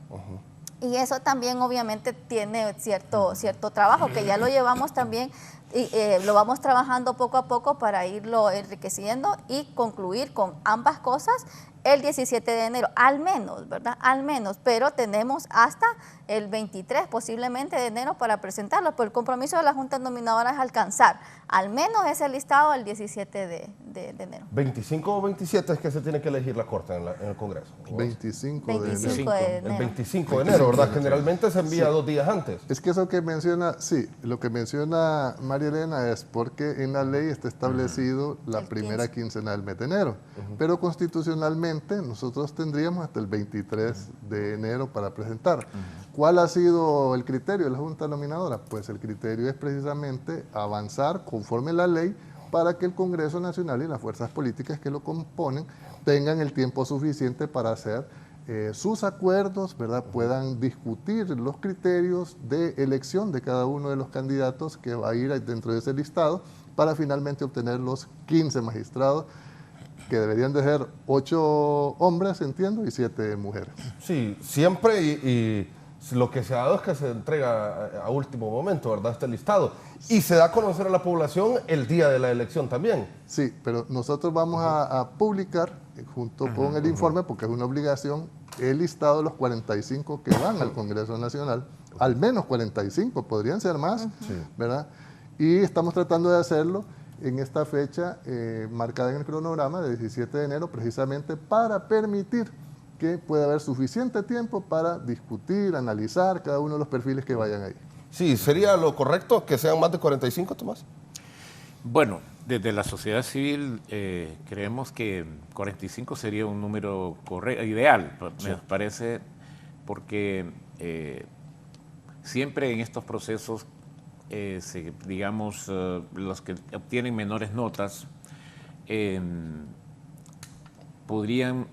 Y eso también obviamente tiene cierto trabajo, que ya lo llevamos también y lo vamos trabajando poco a poco para irlo enriqueciendo y concluir con ambas cosas el 17 de enero, al menos, ¿verdad? Al menos, pero tenemos hasta el 23 posiblemente de enero para presentarlo, pero el compromiso de la Junta Nominadora es alcanzar al menos ese listado el 17 de enero. 25 o 27 es que se tiene que elegir la Corte en el Congreso. 25 de enero. El 25 de enero, ¿verdad? Generalmente se envía 2 días antes. Es que eso que menciona, sí, lo que menciona María Elena es porque en la ley está establecido la primera quincena del mes de enero, pero constitucionalmente nosotros tendríamos hasta el 23 de enero para presentar. ¿Cuál ha sido el criterio de la Junta Nominadora? Pues el criterio es precisamente avanzar conforme la ley para que el Congreso Nacional y las fuerzas políticas que lo componen tengan el tiempo suficiente para hacer sus acuerdos, ¿verdad? Puedan discutir los criterios de elección de cada uno de los candidatos que va a ir dentro de ese listado para finalmente obtener los 15 magistrados, que deberían de ser 8 hombres, entiendo, y 7 mujeres. Sí, siempre y lo que se ha dado es que se entrega a último momento, ¿verdad? Este listado. Y se da a conocer a la población el día de la elección también. Sí, pero nosotros vamos a publicar, junto con el informe, porque es una obligación, el listado de los 45 que van al Congreso Nacional, al menos 45, podrían ser más, ¿verdad? Y estamos tratando de hacerlo en esta fecha marcada en el cronograma de 17 de enero, precisamente para permitir que pueda haber suficiente tiempo para discutir, analizar cada uno de los perfiles que vayan ahí. Sí, ¿sería lo correcto que sean más de 45, Tomás? Bueno, desde la sociedad civil creemos que 45 sería un número ideal, me parece, porque siempre en estos procesos, digamos, los que obtienen menores notas podrían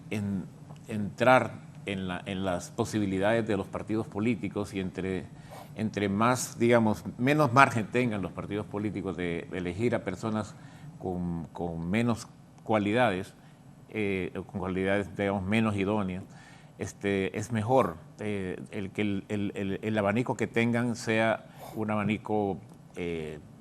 entrar en las posibilidades de los partidos políticos, y entre más, digamos, menos margen tengan los partidos políticos de elegir a personas con menos cualidades, con cualidades, digamos, menos idóneas, es mejor el abanico que tengan sea un abanico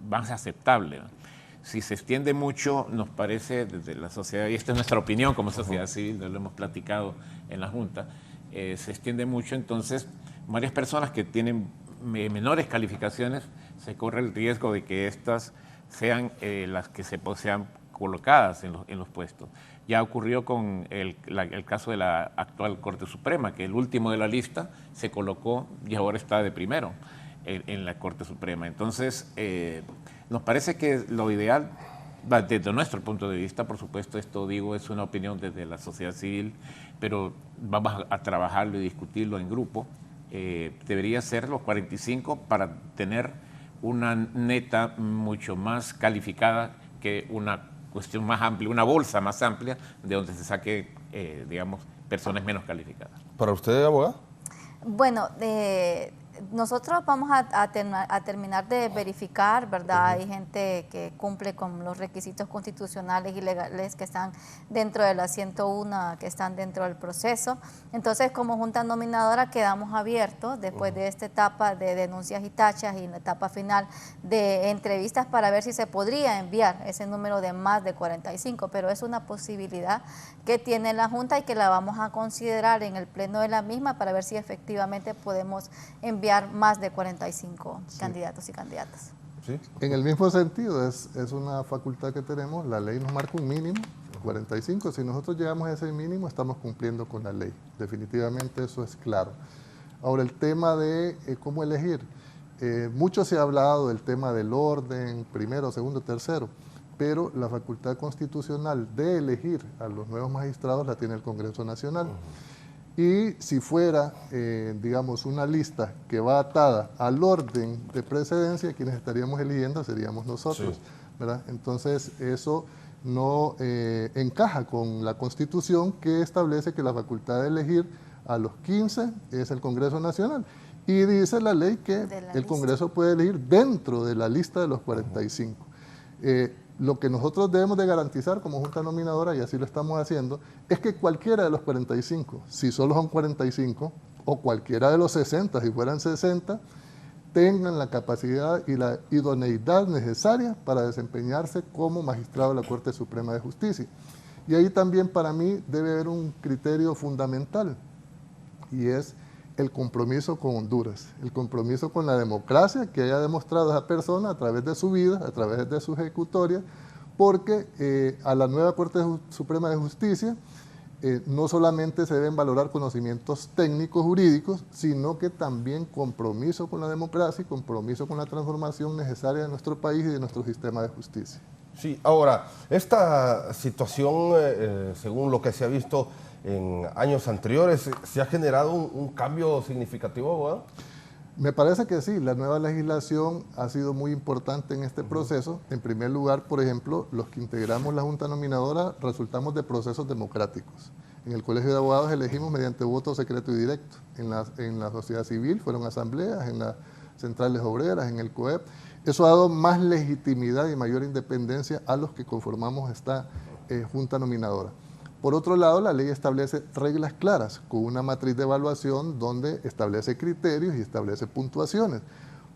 más aceptable, ¿no? Si se extiende mucho, nos parece desde la sociedad, y esta es nuestra opinión como sociedad civil, lo hemos platicado en la Junta, se extiende mucho, entonces varias personas que tienen menores calificaciones, se corre el riesgo de que estas sean las que sean colocadas en los puestos. Ya ocurrió con el caso de la actual Corte Suprema, que el último de la lista se colocó y ahora está de primero en la Corte Suprema. Entonces, nos parece que lo ideal, desde nuestro punto de vista, por supuesto, esto digo, es una opinión desde la sociedad civil, pero vamos a trabajarlo y discutirlo en grupo, debería ser los 45 para tener una neta mucho más calificada que una cuestión más amplia, una bolsa más amplia de donde se saque, digamos, personas menos calificadas. ¿Para usted, abogada? Bueno, nosotros vamos a terminar de verificar, ¿verdad? Hay gente que cumple con los requisitos constitucionales y legales que están dentro de las 101 que están dentro del proceso. Entonces, como Junta Nominadora quedamos abiertos después de esta etapa de denuncias y tachas y en la etapa final de entrevistas para ver si se podría enviar ese número de más de 45, pero es una posibilidad que tiene la Junta y que la vamos a considerar en el pleno de la misma para ver si efectivamente podemos enviar más de 45 candidatos y candidatas. ¿Sí? En el mismo sentido, es una facultad que tenemos, la ley nos marca un mínimo, 45, si nosotros llegamos a ese mínimo estamos cumpliendo con la ley, definitivamente eso es claro. Ahora el tema de cómo elegir, mucho se ha hablado del tema del orden, primero, segundo, tercero, pero la facultad constitucional de elegir a los nuevos magistrados la tiene el Congreso Nacional. Y si fuera, digamos, una lista que va atada al orden de precedencia, quienes estaríamos eligiendo seríamos nosotros, ¿verdad? Entonces, eso no encaja con la Constitución que establece que la facultad de elegir a los 15 es el Congreso Nacional. Y dice la ley que el Congreso puede elegir dentro de la lista de los 45. Lo que nosotros debemos de garantizar como Junta Nominadora, y así lo estamos haciendo, es que cualquiera de los 45, si solo son 45, o cualquiera de los 60, si fueran 60, tengan la capacidad y la idoneidad necesaria para desempeñarse como magistrado de la Corte Suprema de Justicia. Y ahí también para mí debe haber un criterio fundamental, y es el compromiso con Honduras, el compromiso con la democracia que haya demostrado esa persona a través de su vida, a través de su ejecutoria, porque a la nueva Corte Suprema de Justicia no solamente se deben valorar conocimientos técnicos jurídicos, sino que también compromiso con la democracia y compromiso con la transformación necesaria de nuestro país y de nuestro sistema de justicia. Sí, ahora, esta situación, según lo que se ha visto en años anteriores, ¿se ha generado un cambio significativo, abogado? Me parece que sí, la nueva legislación ha sido muy importante en este proceso. En primer lugar, por ejemplo, los que integramos la Junta Nominadora resultamos de procesos democráticos. En el Colegio de Abogados elegimos mediante voto secreto y directo. En la sociedad civil fueron asambleas, en las centrales obreras, en el COEP. Eso ha dado más legitimidad y mayor independencia a los que conformamos esta Junta Nominadora. Por otro lado, la ley establece reglas claras, con una matriz de evaluación donde establece criterios y establece puntuaciones.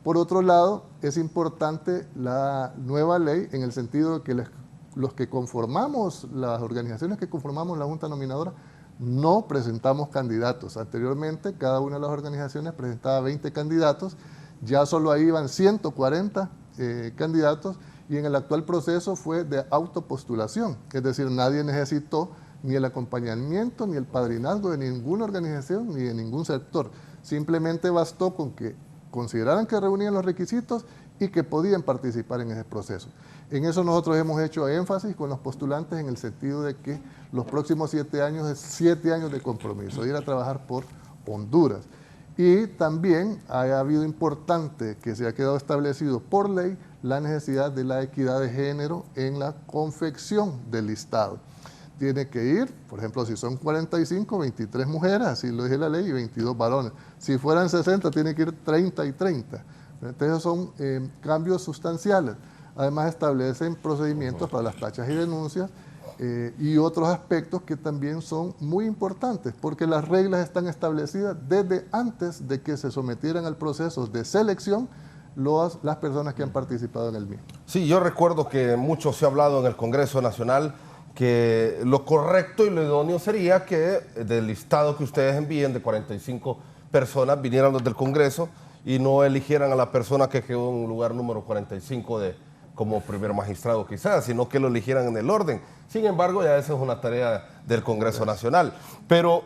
Por otro lado, es importante la nueva ley en el sentido de que los que conformamos, las organizaciones que conformamos la Junta Nominadora, no presentamos candidatos. Anteriormente, cada una de las organizaciones presentaba 20 candidatos, ya solo ahí iban 140 candidatos, y en el actual proceso fue de autopostulación, es decir, nadie necesitó ni el acompañamiento, ni el padrinazgo de ninguna organización, ni de ningún sector. Simplemente bastó con que consideraran que reunían los requisitos y que podían participar en ese proceso. En eso nosotros hemos hecho énfasis con los postulantes en el sentido de que los próximos 7 años es 7 años de compromiso, ir a trabajar por Honduras. Y también ha habido importante que se ha quedado establecido por ley la necesidad de la equidad de género en la confección del listado. Tiene que ir, por ejemplo, si son 45, 23 mujeres, así lo dice la ley, y 22 varones. Si fueran 60, tiene que ir 30 y 30. Entonces son cambios sustanciales. Además establecen procedimientos para las tachas y denuncias y otros aspectos que también son muy importantes, porque las reglas están establecidas desde antes de que se sometieran al proceso de selección las personas que han participado en el mismo. Sí, yo recuerdo que mucho se ha hablado en el Congreso Nacional que lo correcto y lo idóneo sería que del listado que ustedes envíen de 45 personas vinieran los del Congreso y no eligieran a la persona que quedó en lugar número 45 como primer magistrado quizás, sino que lo eligieran en el orden. Sin embargo, ya esa es una tarea del Congreso Nacional. Pero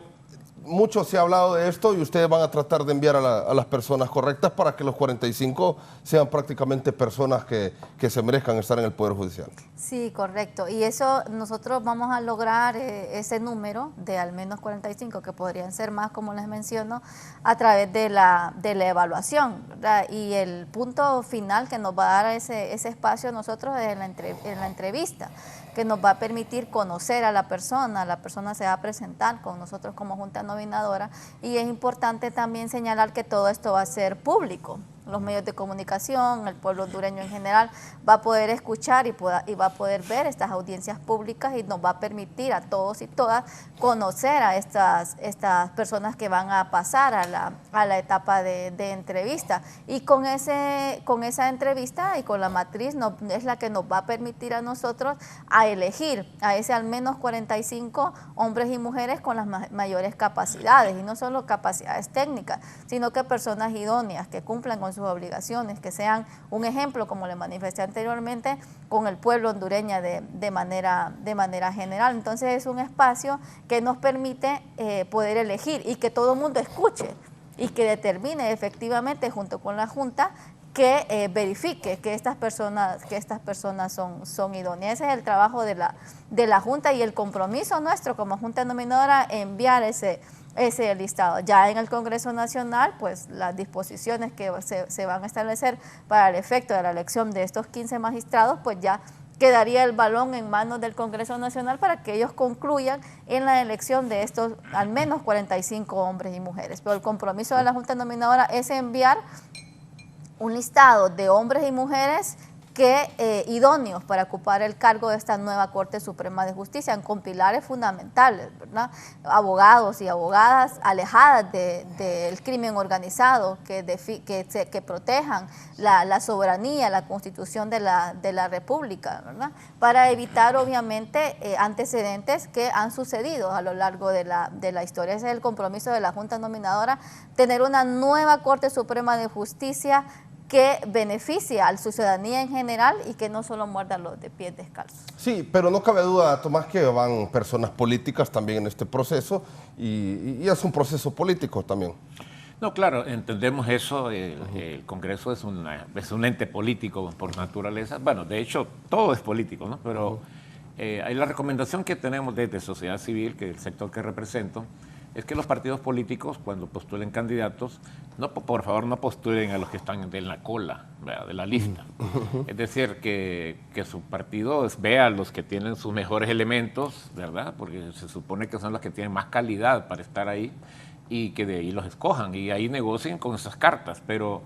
mucho se ha hablado de esto y ustedes van a tratar de enviar a las personas correctas para que los 45 sean prácticamente personas que se merezcan estar en el Poder Judicial. Sí, correcto. Y eso nosotros vamos a lograr ese número de al menos 45, que podrían ser más, como les menciono, a través de la evaluación, ¿verdad? Y el punto final que nos va a dar ese espacio a nosotros es en la entrevista. que nos va a permitir conocer a la persona se va a presentar con nosotros como Junta Nominadora, y es importante también señalar que todo esto va a ser público. Los medios de comunicación, el pueblo hondureño en general, va a poder escuchar y va a poder ver estas audiencias públicas, y nos va a permitir a todos y todas conocer a estas personas que van a pasar a la etapa de entrevista. Y con esa entrevista y con la matriz es la que nos va a permitir a nosotros a elegir a ese al menos 45 hombres y mujeres con las mayores capacidades, y no solo capacidades técnicas, sino que personas idóneas que cumplan con sus obligaciones, que sean un ejemplo, como le manifesté anteriormente, con el pueblo hondureño de manera general. Entonces es un espacio que nos permite poder elegir y que todo el mundo escuche y que determine efectivamente junto con la Junta, que verifique que estas personas son idóneas. Ese es el trabajo de la Junta, y el compromiso nuestro como Junta Nominadora, enviar ese listado. Ya en el Congreso Nacional, pues las disposiciones que se van a establecer para el efecto de la elección de estos 15 magistrados, pues ya quedaría el balón en manos del Congreso Nacional para que ellos concluyan en la elección de estos al menos 45 hombres y mujeres. Pero el compromiso de la Junta Nominadora es enviar un listado de hombres y mujeres idóneos para ocupar el cargo de esta nueva Corte Suprema de Justicia, con pilares fundamentales, ¿verdad? Abogados y abogadas alejadas del crimen organizado, que protejan la soberanía, la Constitución de la República, ¿verdad? Para evitar, obviamente, antecedentes que han sucedido a lo largo de la historia. Ese es el compromiso de la Junta Nominadora, tener una nueva Corte Suprema de Justicia que beneficie a su ciudadanía en general y que no solo muerda los de pies descalzos. Sí, pero no cabe duda, Tomás, que van personas políticas también en este proceso, y es un proceso político también. No, claro, entendemos eso. El Congreso es un ente político por naturaleza. Bueno, de hecho, todo es político, ¿no? Pero la recomendación que tenemos desde sociedad civil, que es el sector que represento, es que los partidos políticos, cuando postulen candidatos, por favor no postulen a los que están en la cola, ¿verdad?, de la lista. Es decir, que su partido vea a los que tienen sus mejores elementos, ¿verdad?, porque se supone que son los que tienen más calidad para estar ahí, y que de ahí los escojan y ahí negocien con esas cartas, pero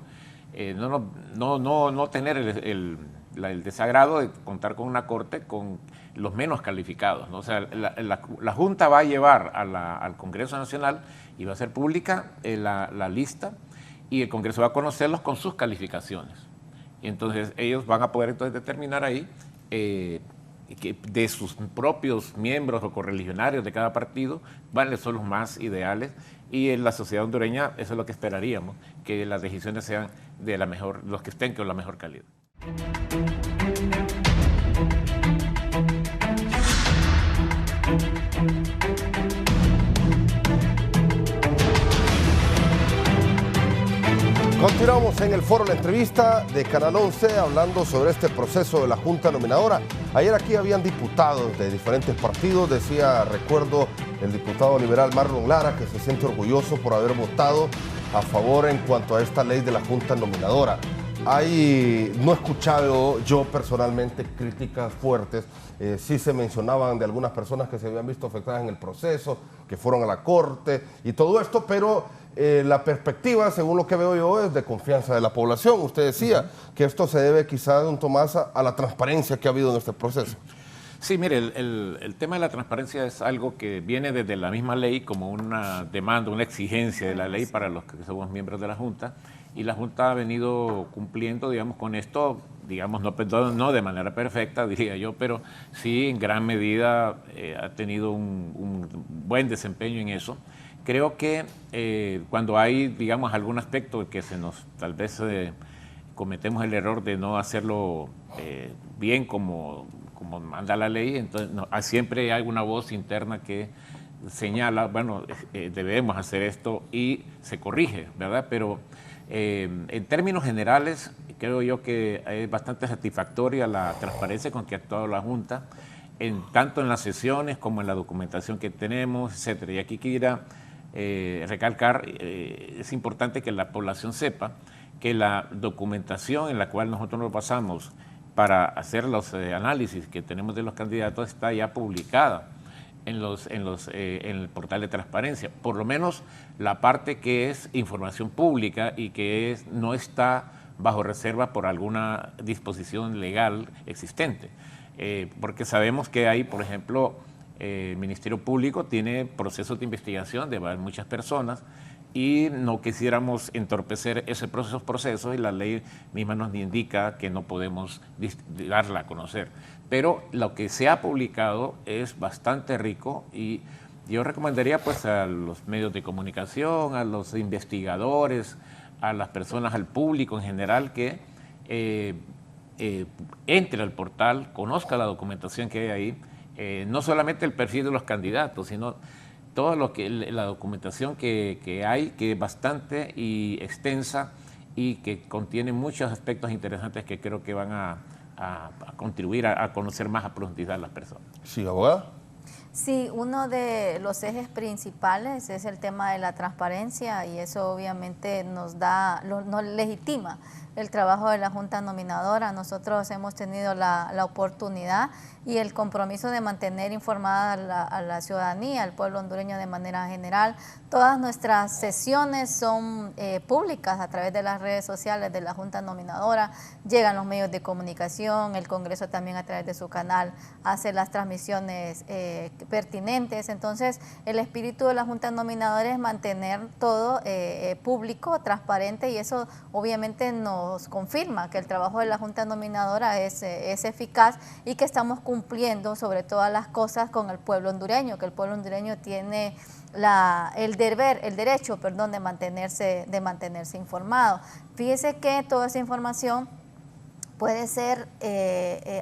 no tener el desagrado de contar con una corte con los menos calificados, ¿no? O sea, la Junta va a llevar al Congreso Nacional y va a ser pública la lista, y el Congreso va a conocerlos con sus calificaciones. Y entonces ellos van a poder entonces determinar ahí que de sus propios miembros o correligionarios de cada partido, cuáles son los más ideales, y en la sociedad hondureña eso es lo que esperaríamos, que las decisiones sean de los que estén con la mejor calidad. Continuamos en el foro La Entrevista de Canal 11 hablando sobre este proceso de la Junta Nominadora. Ayer aquí habían diputados de diferentes partidos. Recuerdo el diputado liberal Marlon Lara, que se siente orgulloso por haber votado a favor en cuanto a esta ley de la Junta Nominadora. No he escuchado yo personalmente críticas fuertes. Sí se mencionaban de algunas personas que se habían visto afectadas en el proceso, que fueron a la corte y todo esto, pero la perspectiva, según lo que veo yo, es de confianza de la población. Usted decía que esto se debe quizá, don Tomás, a la transparencia que ha habido en este proceso. Sí, mire, el tema de la transparencia es algo que viene desde la misma ley como una demanda, una exigencia de la ley para los que somos miembros de la Junta, y la Junta ha venido cumpliendo, digamos, con esto, digamos, no de manera perfecta, diría yo, pero sí en gran medida ha tenido un buen desempeño en eso. Creo que cuando hay, digamos, algún aspecto que tal vez cometemos el error de no hacerlo bien como manda la ley, entonces siempre hay una voz interna que señala, bueno, debemos hacer esto, y se corrige, ¿verdad? Pero en términos generales, creo yo que es bastante satisfactoria la transparencia con que ha actuado la Junta, tanto en las sesiones como en la documentación que tenemos, etcétera. Y aquí quisiera recalcar, es importante que la población sepa que la documentación en la cual nosotros nos basamos para hacer los análisis que tenemos de los candidatos está ya publicada en el portal de transparencia, por lo menos la parte que es información pública y que no está bajo reserva por alguna disposición legal existente. Porque sabemos que hay, por ejemplo, el Ministerio Público tiene procesos de investigación de muchas personas y no quisiéramos entorpecer esos procesos y la ley misma nos indica que no podemos darla a conocer. Pero lo que se ha publicado es bastante rico y yo recomendaría pues a los medios de comunicación, a los investigadores, a las personas, al público en general que entre al portal, conozca la documentación que hay ahí, no solamente el perfil de los candidatos, sino toda la documentación que hay, que es bastante y extensa y que contiene muchos aspectos interesantes que creo que van a contribuir a conocer más a profundidad a las personas. Sí, abogada. Sí, uno de los ejes principales es el tema de la transparencia y eso obviamente nos legitima el trabajo de la Junta Nominadora. Nosotros hemos tenido la oportunidad y el compromiso de mantener informada a la ciudadanía, al pueblo hondureño de manera general. Todas nuestras sesiones son públicas a través de las redes sociales de la Junta Nominadora, llegan los medios de comunicación, el Congreso también a través de su canal hace las transmisiones pertinentes. Entonces, el espíritu de la Junta Nominadora es mantener todo público, transparente, y eso obviamente nos confirma que el trabajo de la Junta Nominadora es eficaz y que estamos cumpliendo sobre todas las cosas con el pueblo hondureño, que el pueblo hondureño tiene el derecho de mantenerse informado. Fíjese que toda esa información puede ser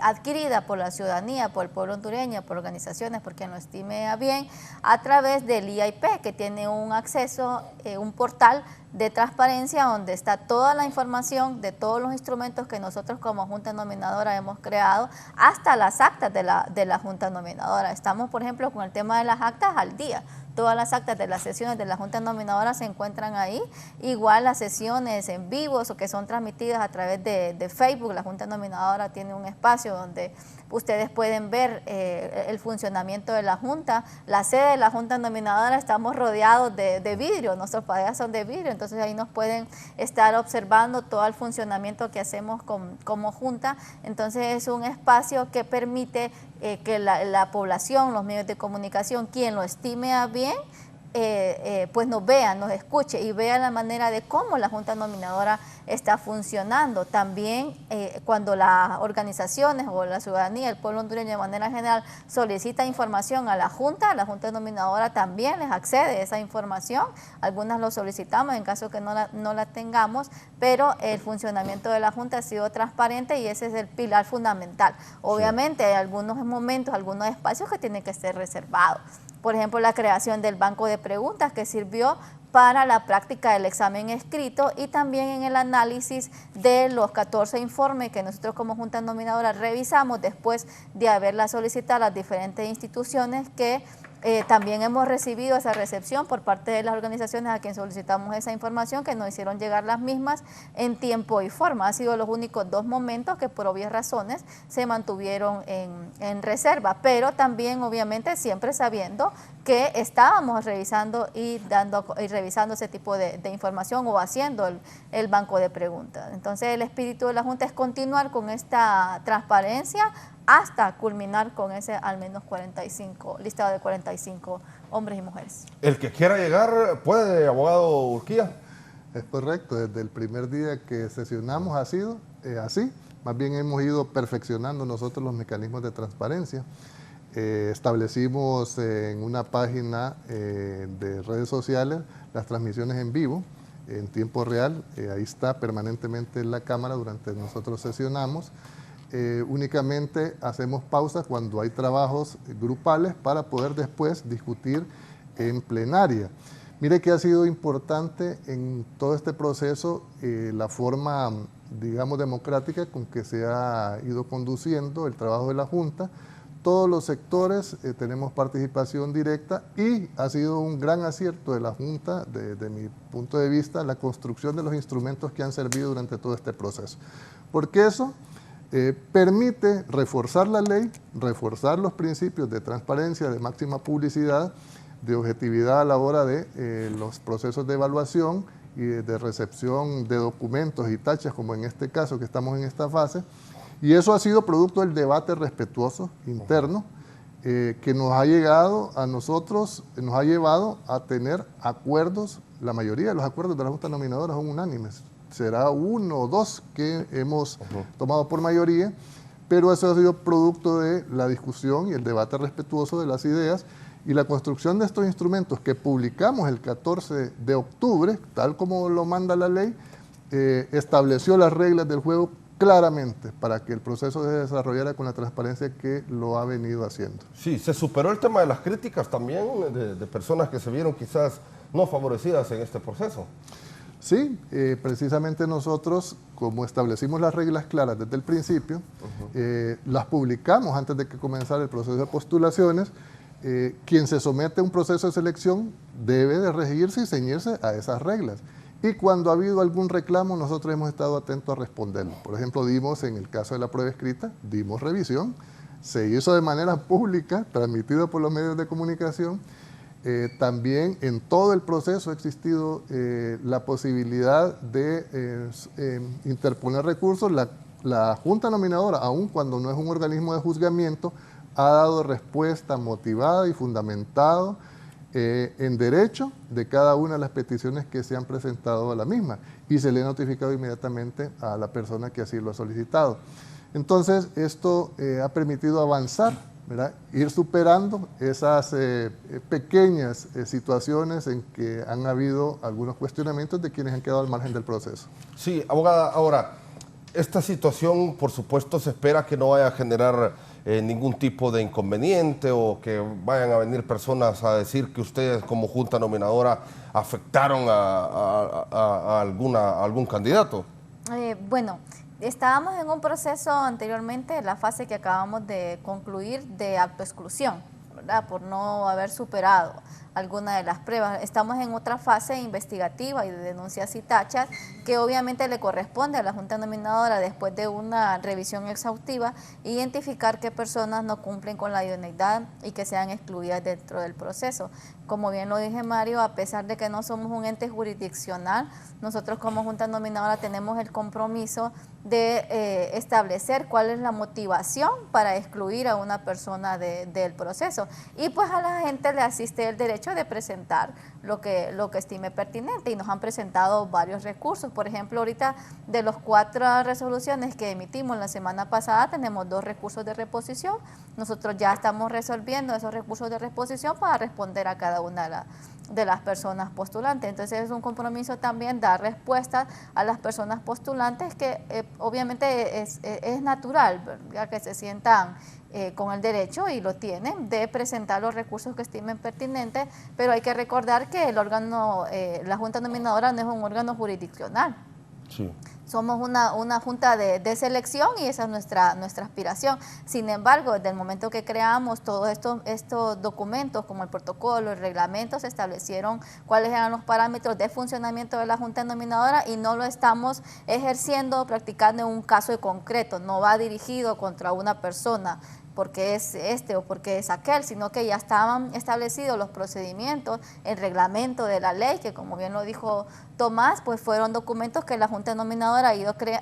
adquirida por la ciudadanía, por el pueblo hondureño, por organizaciones, por quien lo estime a bien, a través del IAIP, que tiene un acceso, un portal de transparencia donde está toda la información de todos los instrumentos que nosotros como Junta Nominadora hemos creado, hasta las actas de la Junta Nominadora. Estamos, por ejemplo, con el tema de las actas al día. Todas las actas de las sesiones de la Junta Nominadora se encuentran ahí, igual las sesiones en vivos o que son transmitidas a través de Facebook. La Junta Nominadora tiene un espacio donde ustedes pueden ver el funcionamiento de la Junta. La sede de la Junta Nominadora estamos rodeados de vidrio, nuestros paredes son de vidrio, entonces ahí nos pueden estar observando todo el funcionamiento que hacemos como Junta. Entonces es un espacio que permite que la población, los medios de comunicación, quien lo estime a bien, pues nos vea, nos escuche y vea la manera de cómo la Junta Nominadora está funcionando. También cuando las organizaciones o la ciudadanía, el pueblo hondureño de manera general solicita información a la Junta Nominadora también les accede a esa información. Algunas lo solicitamos en caso que no la tengamos, pero el funcionamiento de la Junta ha sido transparente y ese es el pilar fundamental. Obviamente hay algunos momentos, algunos espacios que tienen que ser reservados. Por ejemplo, la creación del banco de preguntas que sirvió para la práctica del examen escrito y también en el análisis de los 14 informes que nosotros como Junta Nominadora revisamos después de haberla solicitado a las diferentes instituciones que también hemos recibido esa recepción por parte de las organizaciones a quien solicitamos esa información, que nos hicieron llegar las mismas en tiempo y forma. Han sido los únicos 2 momentos que por obvias razones se mantuvieron en reserva, pero también obviamente siempre sabiendo que estábamos revisando y revisando ese tipo de información o haciendo el banco de preguntas. Entonces el espíritu de la Junta es continuar con esta transparencia hasta culminar con ese al menos listado de 45 hombres y mujeres. El que quiera llegar puede, abogado Urquía. Es correcto, desde el primer día que sesionamos ha sido así. Más bien hemos ido perfeccionando nosotros los mecanismos de transparencia. Establecimos en una página de redes sociales las transmisiones en vivo, en tiempo real. Ahí está permanentemente en la cámara durante nosotros sesionamos. Únicamente hacemos pausas cuando hay trabajos grupales para poder después discutir en plenaria. Mire que ha sido importante en todo este proceso la forma, digamos, democrática con que se ha ido conduciendo el trabajo de la Junta. Todos los sectores tenemos participación directa y ha sido un gran acierto de la Junta, desde mi punto de vista, la construcción de los instrumentos que han servido durante todo este proceso. ¿Por qué eso? permite reforzar la ley, reforzar los principios de transparencia, de máxima publicidad, de objetividad a la hora de los procesos de evaluación y de recepción de documentos y tachas, como en este caso que estamos en esta fase. Y eso ha sido producto del debate respetuoso interno que nos ha llegado a nosotros, nos ha llevado a tener acuerdos. La mayoría de los acuerdos de la Junta Nominadora son unánimes. Será uno o dos que hemos tomado por mayoría, pero eso ha sido producto de la discusión y el debate respetuoso de las ideas y la construcción de estos instrumentos que publicamos el 14 de octubre, tal como lo manda la ley, estableció las reglas del juego claramente para que el proceso se desarrollara con la transparencia que lo ha venido haciendo. Sí, se superó el tema de las críticas también de personas que se vieron quizás no favorecidas en este proceso. Sí, precisamente nosotros, como establecimos las reglas claras desde el principio, las publicamos antes de que comenzara el proceso de postulaciones. Quien se somete a un proceso de selección debe de regirse y ceñirse a esas reglas. Y cuando ha habido algún reclamo, nosotros hemos estado atentos a responderlo. Por ejemplo, dimos, en el caso de la prueba escrita, dimos revisión, se hizo de manera pública, transmitido por los medios de comunicación. También en todo el proceso ha existido la posibilidad de interponer recursos. La Junta Nominadora, aun cuando no es un organismo de juzgamiento, ha dado respuesta motivada y fundamentado en derecho de cada una de las peticiones que se han presentado a la misma y se le ha notificado inmediatamente a la persona que así lo ha solicitado. Entonces, esto ha permitido avanzar, ¿verdad? Ir superando esas pequeñas situaciones en que han habido algunos cuestionamientos de quienes han quedado al margen del proceso. Sí, abogada, ahora, esta situación, por supuesto, se espera que no vaya a generar ningún tipo de inconveniente o que vayan a venir personas a decir que ustedes como Junta Nominadora afectaron a algún candidato. Bueno, estábamos en un proceso anteriormente, la fase que acabamos de concluir de autoexclusión, ¿verdad? Por no haber superado alguna de las pruebas. Estamos en otra fase investigativa y de denuncias y tachas que obviamente le corresponde a la Junta Nominadora, después de una revisión exhaustiva, identificar qué personas no cumplen con la idoneidad y que sean excluidas dentro del proceso. Como bien lo dije, Mario, a pesar de que no somos un ente jurisdiccional, nosotros como Junta Nominadora tenemos el compromiso de establecer cuál es la motivación para excluir a una persona del proceso. Y pues a la gente le asiste el derecho de presentar lo que estime pertinente, y nos han presentado varios recursos. Por ejemplo, ahorita de los 4 resoluciones que emitimos la semana pasada, tenemos 2 recursos de reposición. Nosotros ya estamos resolviendo esos recursos de reposición para responder a cada una de las personas postulantes. Entonces es un compromiso también dar respuestas a las personas postulantes que obviamente es natural, ¿verdad? Que se sientan con el derecho, y lo tienen, de presentar los recursos que estimen pertinentes, pero hay que recordar que el órgano, la Junta Nominadora no es un órgano jurisdiccional. Sí. Somos una junta de selección y esa es nuestra aspiración. Sin embargo, desde el momento que creamos todos estos documentos, como el protocolo, el reglamento, se establecieron cuáles eran los parámetros de funcionamiento de la Junta Nominadora, y no lo estamos ejerciendo, practicando en un caso concreto. No va dirigido contra una persona porque es este o porque es aquel, sino que ya estaban establecidos los procedimientos, el reglamento de la ley, que como bien lo dijo Tomás, pues fueron documentos que la Junta Nominadora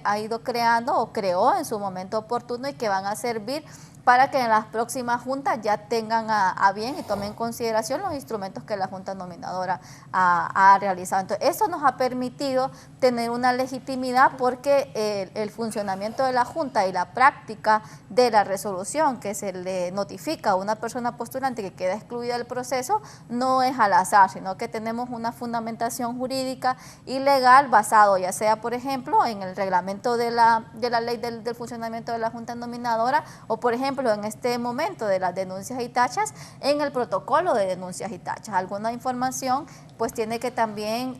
ha ido creando o creó en su momento oportuno, y que van a servir para que en las próximas juntas ya tengan a bien y tomen en consideración los instrumentos que la Junta Nominadora ha realizado. Entonces, eso nos ha permitido tener una legitimidad, porque el funcionamiento de la Junta y la práctica de la resolución que se le notifica a una persona postulante que queda excluida del proceso no es al azar, sino que tenemos una fundamentación jurídica y legal basado, ya sea, por ejemplo, en el reglamento de la ley del funcionamiento de la Junta Nominadora, o por ejemplo, ejemplo, en este momento de las denuncias y tachas, en el protocolo de denuncias y tachas. Alguna información pues tiene que también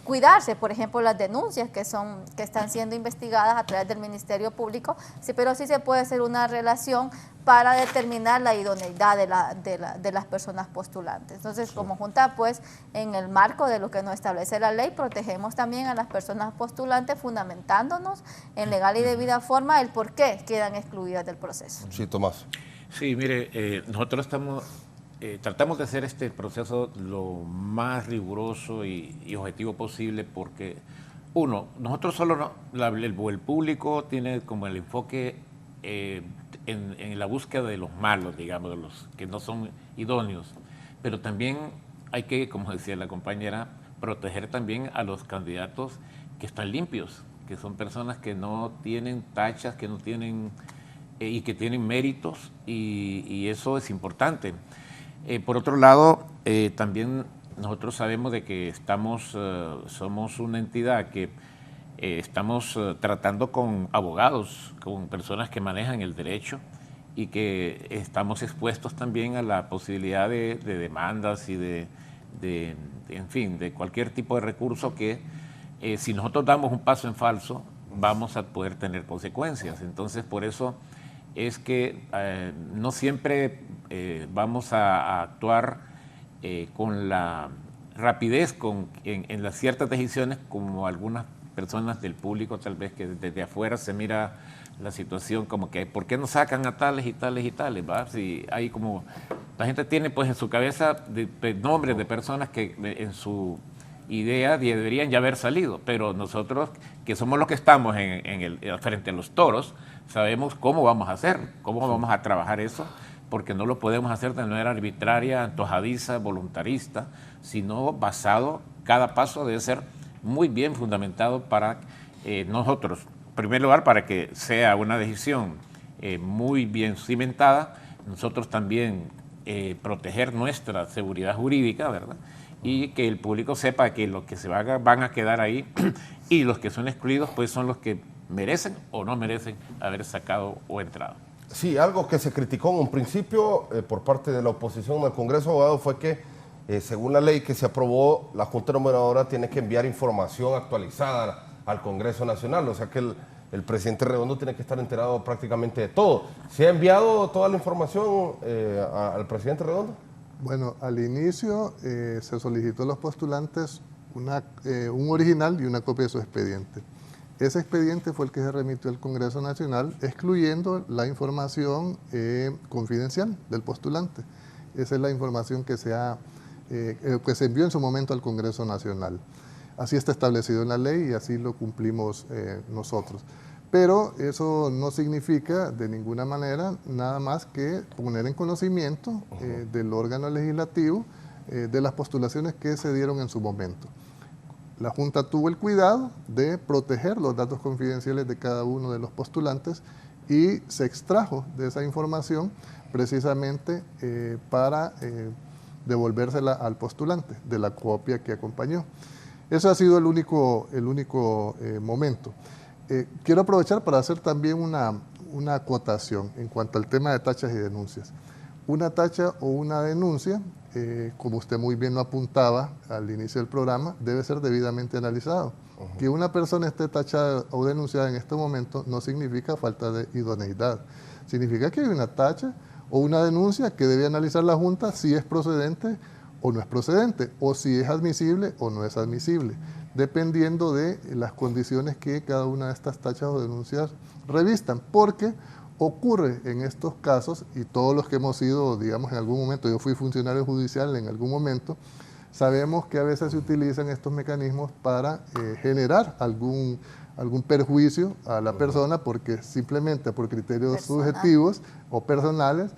cuidarse, por ejemplo, las denuncias que están siendo investigadas a través del Ministerio Público, sí, pero sí se puede hacer una relación para determinar la idoneidad de las personas postulantes. Entonces, como Junta, pues, en el marco de lo que nos establece la ley, protegemos también a las personas postulantes, fundamentándonos en legal y debida forma el por qué quedan excluidas del proceso. Sí, Tomás. Sí, mire, nosotros tratamos de hacer este proceso lo más riguroso y objetivo posible porque, uno, nosotros solo, el público tiene como el enfoque en la búsqueda de los malos, digamos, de los que no son idóneos, pero también hay que, como decía la compañera, proteger también a los candidatos que están limpios, que son personas que no tienen tachas, que no tienen y que tienen méritos, y eso es importante. Por otro lado, también nosotros sabemos de que somos una entidad que estamos tratando con abogados, con personas que manejan el derecho y que estamos expuestos también a la posibilidad de demandas y en fin, de cualquier tipo de recurso que si nosotros damos un paso en falso vamos a poder tener consecuencias. Entonces, por eso es que no siempre vamos a actuar con la rapidez en las ciertas decisiones como algunas personas del público, tal vez que desde afuera se mira la situación como que ¿por qué no sacan a tales y tales y tales? ¿Va? Si hay como, la gente tiene pues en su cabeza nombres de personas que en su idea deberían ya haber salido, pero nosotros que somos los que estamos frente a los toros, sabemos cómo vamos a hacer, cómo vamos a trabajar eso, porque no lo podemos hacer de manera arbitraria, antojadiza, voluntarista, sino basado, cada paso debe ser muy bien fundamentado para nosotros, en primer lugar, para que sea una decisión muy bien cimentada, nosotros también proteger nuestra seguridad jurídica, ¿verdad? Y que el público sepa que los que se van a quedar ahí y los que son excluidos pues son los que merecen o no merecen haber sacado o entrado. Sí, algo que se criticó en un principio por parte de la oposición al Congreso, abogado, fue que según la ley que se aprobó, la Junta Numeradora tiene que enviar información actualizada al Congreso Nacional, o sea que el presidente Redondo tiene que estar enterado prácticamente de todo. ¿Se ha enviado toda la información al presidente Redondo? Bueno, al inicio se solicitó a los postulantes un original y una copia de su expediente. Ese expediente fue el que se remitió al Congreso Nacional, excluyendo la información confidencial del postulante. Esa es la información que se envió en su momento al Congreso Nacional. Así está establecido en la ley y así lo cumplimos nosotros. Pero eso no significa de ninguna manera nada más que poner en conocimiento del órgano legislativo de las postulaciones que se dieron en su momento. La Junta tuvo el cuidado de proteger los datos confidenciales de cada uno de los postulantes y se extrajo de esa información precisamente para devolvérsela al postulante de la copia que acompañó. Eso ha sido el único momento. Quiero aprovechar para hacer también una acotación en cuanto al tema de tachas y denuncias. Una tacha o una denuncia, como usted muy bien lo apuntaba al inicio del programa, debe ser debidamente analizado. Que una persona esté tachada o denunciada en este momento no significa falta de idoneidad. Significa que hay una tacha o una denuncia que debe analizar la Junta si es procedente o no es procedente, o si es admisible o no es admisible, dependiendo de las condiciones que cada una de estas tachas o denuncias revistan, porque ocurre en estos casos, y todos los que hemos sido, digamos, en algún momento, yo fui funcionario judicial en algún momento, sabemos que a veces se utilizan estos mecanismos para generar algún perjuicio a la persona, porque simplemente por criterios subjetivos o personales,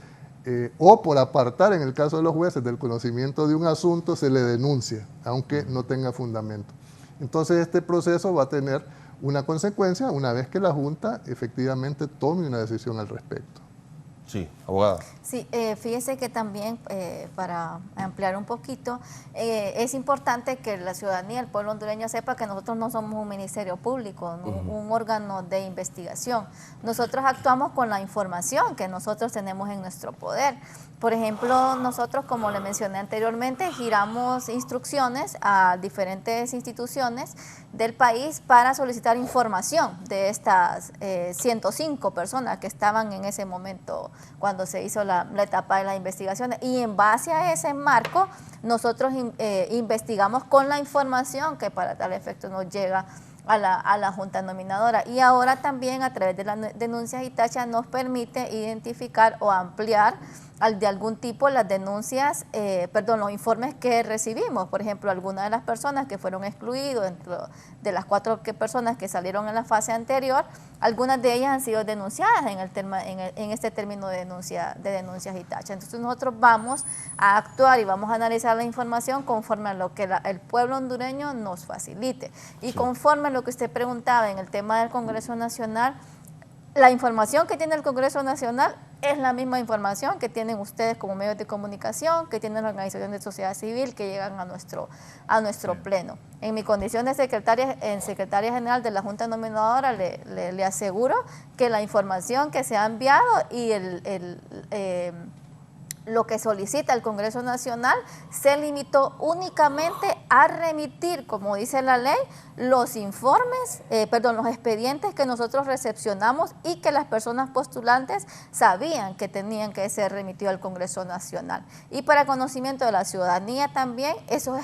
o por apartar, en el caso de los jueces, del conocimiento de un asunto, se le denuncia, aunque no tenga fundamento. Entonces este proceso va a tener una consecuencia una vez que la Junta efectivamente tome una decisión al respecto. Sí, abogada. Sí, fíjese que también, para ampliar un poquito, es importante que la ciudadanía, el pueblo hondureño sepa que nosotros no somos un ministerio público, un órgano de investigación. Nosotros actuamos con la información que nosotros tenemos en nuestro poder. Por ejemplo, nosotros, como le mencioné anteriormente, giramos instrucciones a diferentes instituciones del país para solicitar información de estas 105 personas que estaban en ese momento cuando se hizo la etapa de las investigaciones. Y en base a ese marco, nosotros investigamos con la información que para tal efecto nos llega a la Junta Nominadora. Y ahora también a través de las denuncias y tachas nos permite identificar o ampliar de algún tipo las denuncias, los informes que recibimos. Por ejemplo, algunas de las personas que fueron excluidos, dentro de las 4 personas que salieron en la fase anterior, algunas de ellas han sido denunciadas en este término de denuncias y tachas. Entonces nosotros vamos a actuar y vamos a analizar la información conforme a lo que el pueblo hondureño nos facilite. Y conforme a lo que usted preguntaba en el tema del Congreso Nacional, la información que tiene el Congreso Nacional es la misma información que tienen ustedes como medios de comunicación, que tienen la organización de sociedad civil, que llegan a nuestro pleno. En mi condición de secretaria general de la Junta Nominadora, le aseguro que la información que se ha enviado y lo que solicita el Congreso Nacional se limitó únicamente a remitir, como dice la ley, los los expedientes que nosotros recepcionamos y que las personas postulantes sabían que tenían que ser remitidos al Congreso Nacional. Y para conocimiento de la ciudadanía también, esos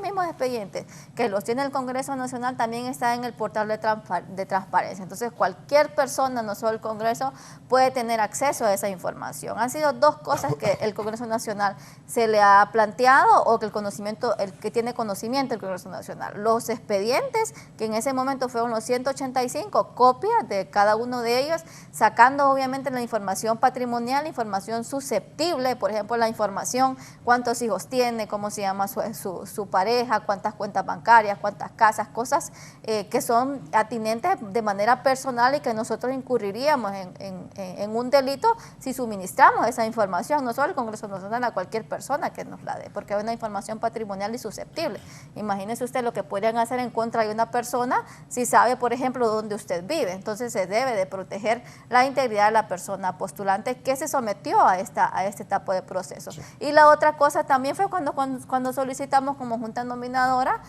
mismos expedientes que los tiene el Congreso Nacional también están en el portal de transparencia. Entonces cualquier persona, no solo el Congreso, puede tener acceso a esa información. Han sido 2 cosas que el Congreso Nacional se le ha planteado, o que el que tiene conocimiento del Congreso Nacional. Los expedientes, que en ese momento fueron los 185, copias de cada uno de ellos, sacando obviamente la información patrimonial, la información susceptible, por ejemplo, la información, cuántos hijos tiene, cómo se llama su pareja, cuántas cuentas bancarias, cuántas casas, cosas que son atinentes de manera personal y que nosotros incurriríamos en un delito si suministramos esa información, no solo al Congreso Nacional, a cualquier persona que nos la dé, porque hay una información patrimonial y susceptible. Imagínese usted lo que podrían hacer en contra de una persona si sabe, por ejemplo, dónde usted vive. Entonces se debe de proteger la integridad de la persona postulante que se sometió a este etapa de proceso. Sí. Y la otra cosa también fue cuando solicitamos como Junta Nominadora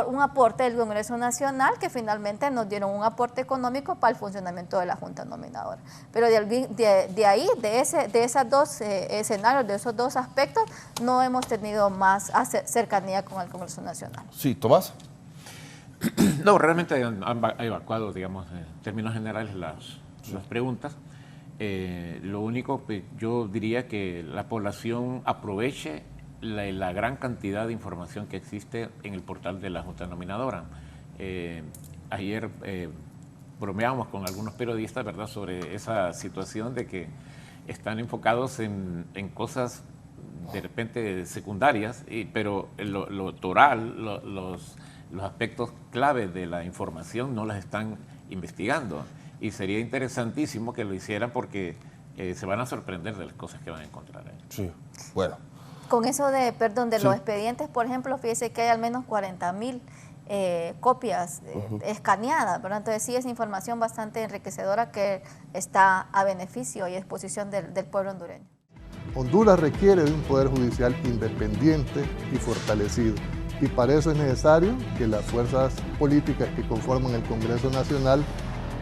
un aporte del Congreso Nacional, que finalmente nos dieron un aporte económico para el funcionamiento de la Junta Nominadora. Pero de ahí, de esos 2 escenarios, de esos 2 aspectos, no hemos tenido más cercanía con el Congreso Nacional. Sí, Tomás. No, realmente han evacuado, digamos, en términos generales las preguntas. Lo único que yo diría que la población aproveche la gran cantidad de información que existe en el portal de la Junta Nominadora. Ayer bromeábamos con algunos periodistas, ¿verdad?, sobre esa situación de que están enfocados en cosas de repente secundarias, pero lo toral, los aspectos clave de la información no las están investigando. Y sería interesantísimo que lo hicieran, porque se van a sorprender de las cosas que van a encontrar ahí. Sí, bueno. Con eso de los expedientes, por ejemplo, fíjese que hay al menos 40,000 copias escaneadas, ¿verdad? Entonces sí es información bastante enriquecedora que está a beneficio y exposición del pueblo hondureño. Honduras requiere de un poder judicial independiente y fortalecido, y para eso es necesario que las fuerzas políticas que conforman el Congreso Nacional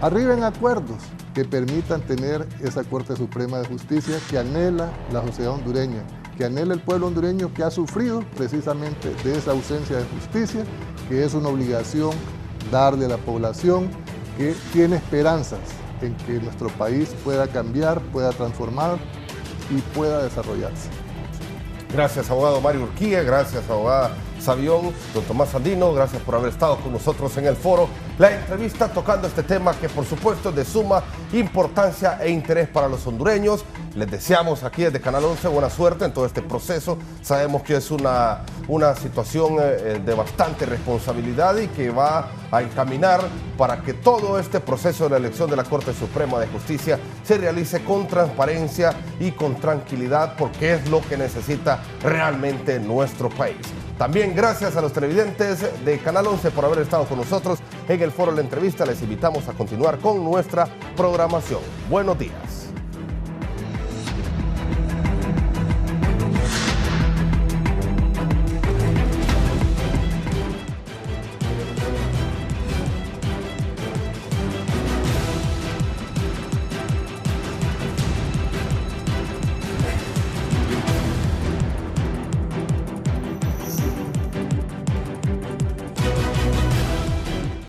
arriben a acuerdos que permitan tener esa Corte Suprema de Justicia que anhela la sociedad hondureña, que anhela el pueblo hondureño, que ha sufrido precisamente de esa ausencia de justicia, que es una obligación darle a la población que tiene esperanzas en que nuestro país pueda cambiar, pueda transformar y pueda desarrollarse. Gracias, abogado Mario Urquía, gracias, abogada Sabión, don Tomás Andino, gracias por haber estado con nosotros en el foro. la entrevista tocando este tema que por supuesto es de suma importancia e interés para los hondureños. Les deseamos aquí desde Canal 11 buena suerte en todo este proceso. Sabemos que es una situación de bastante responsabilidad y que va a encaminar para que todo este proceso de la elección de la Corte Suprema de Justicia se realice con transparencia y con tranquilidad, porque es lo que necesita realmente nuestro país. También gracias a los televidentes de Canal 11 por haber estado con nosotros en el foro de la entrevista. Les invitamos a continuar con nuestra programación. Buenos días.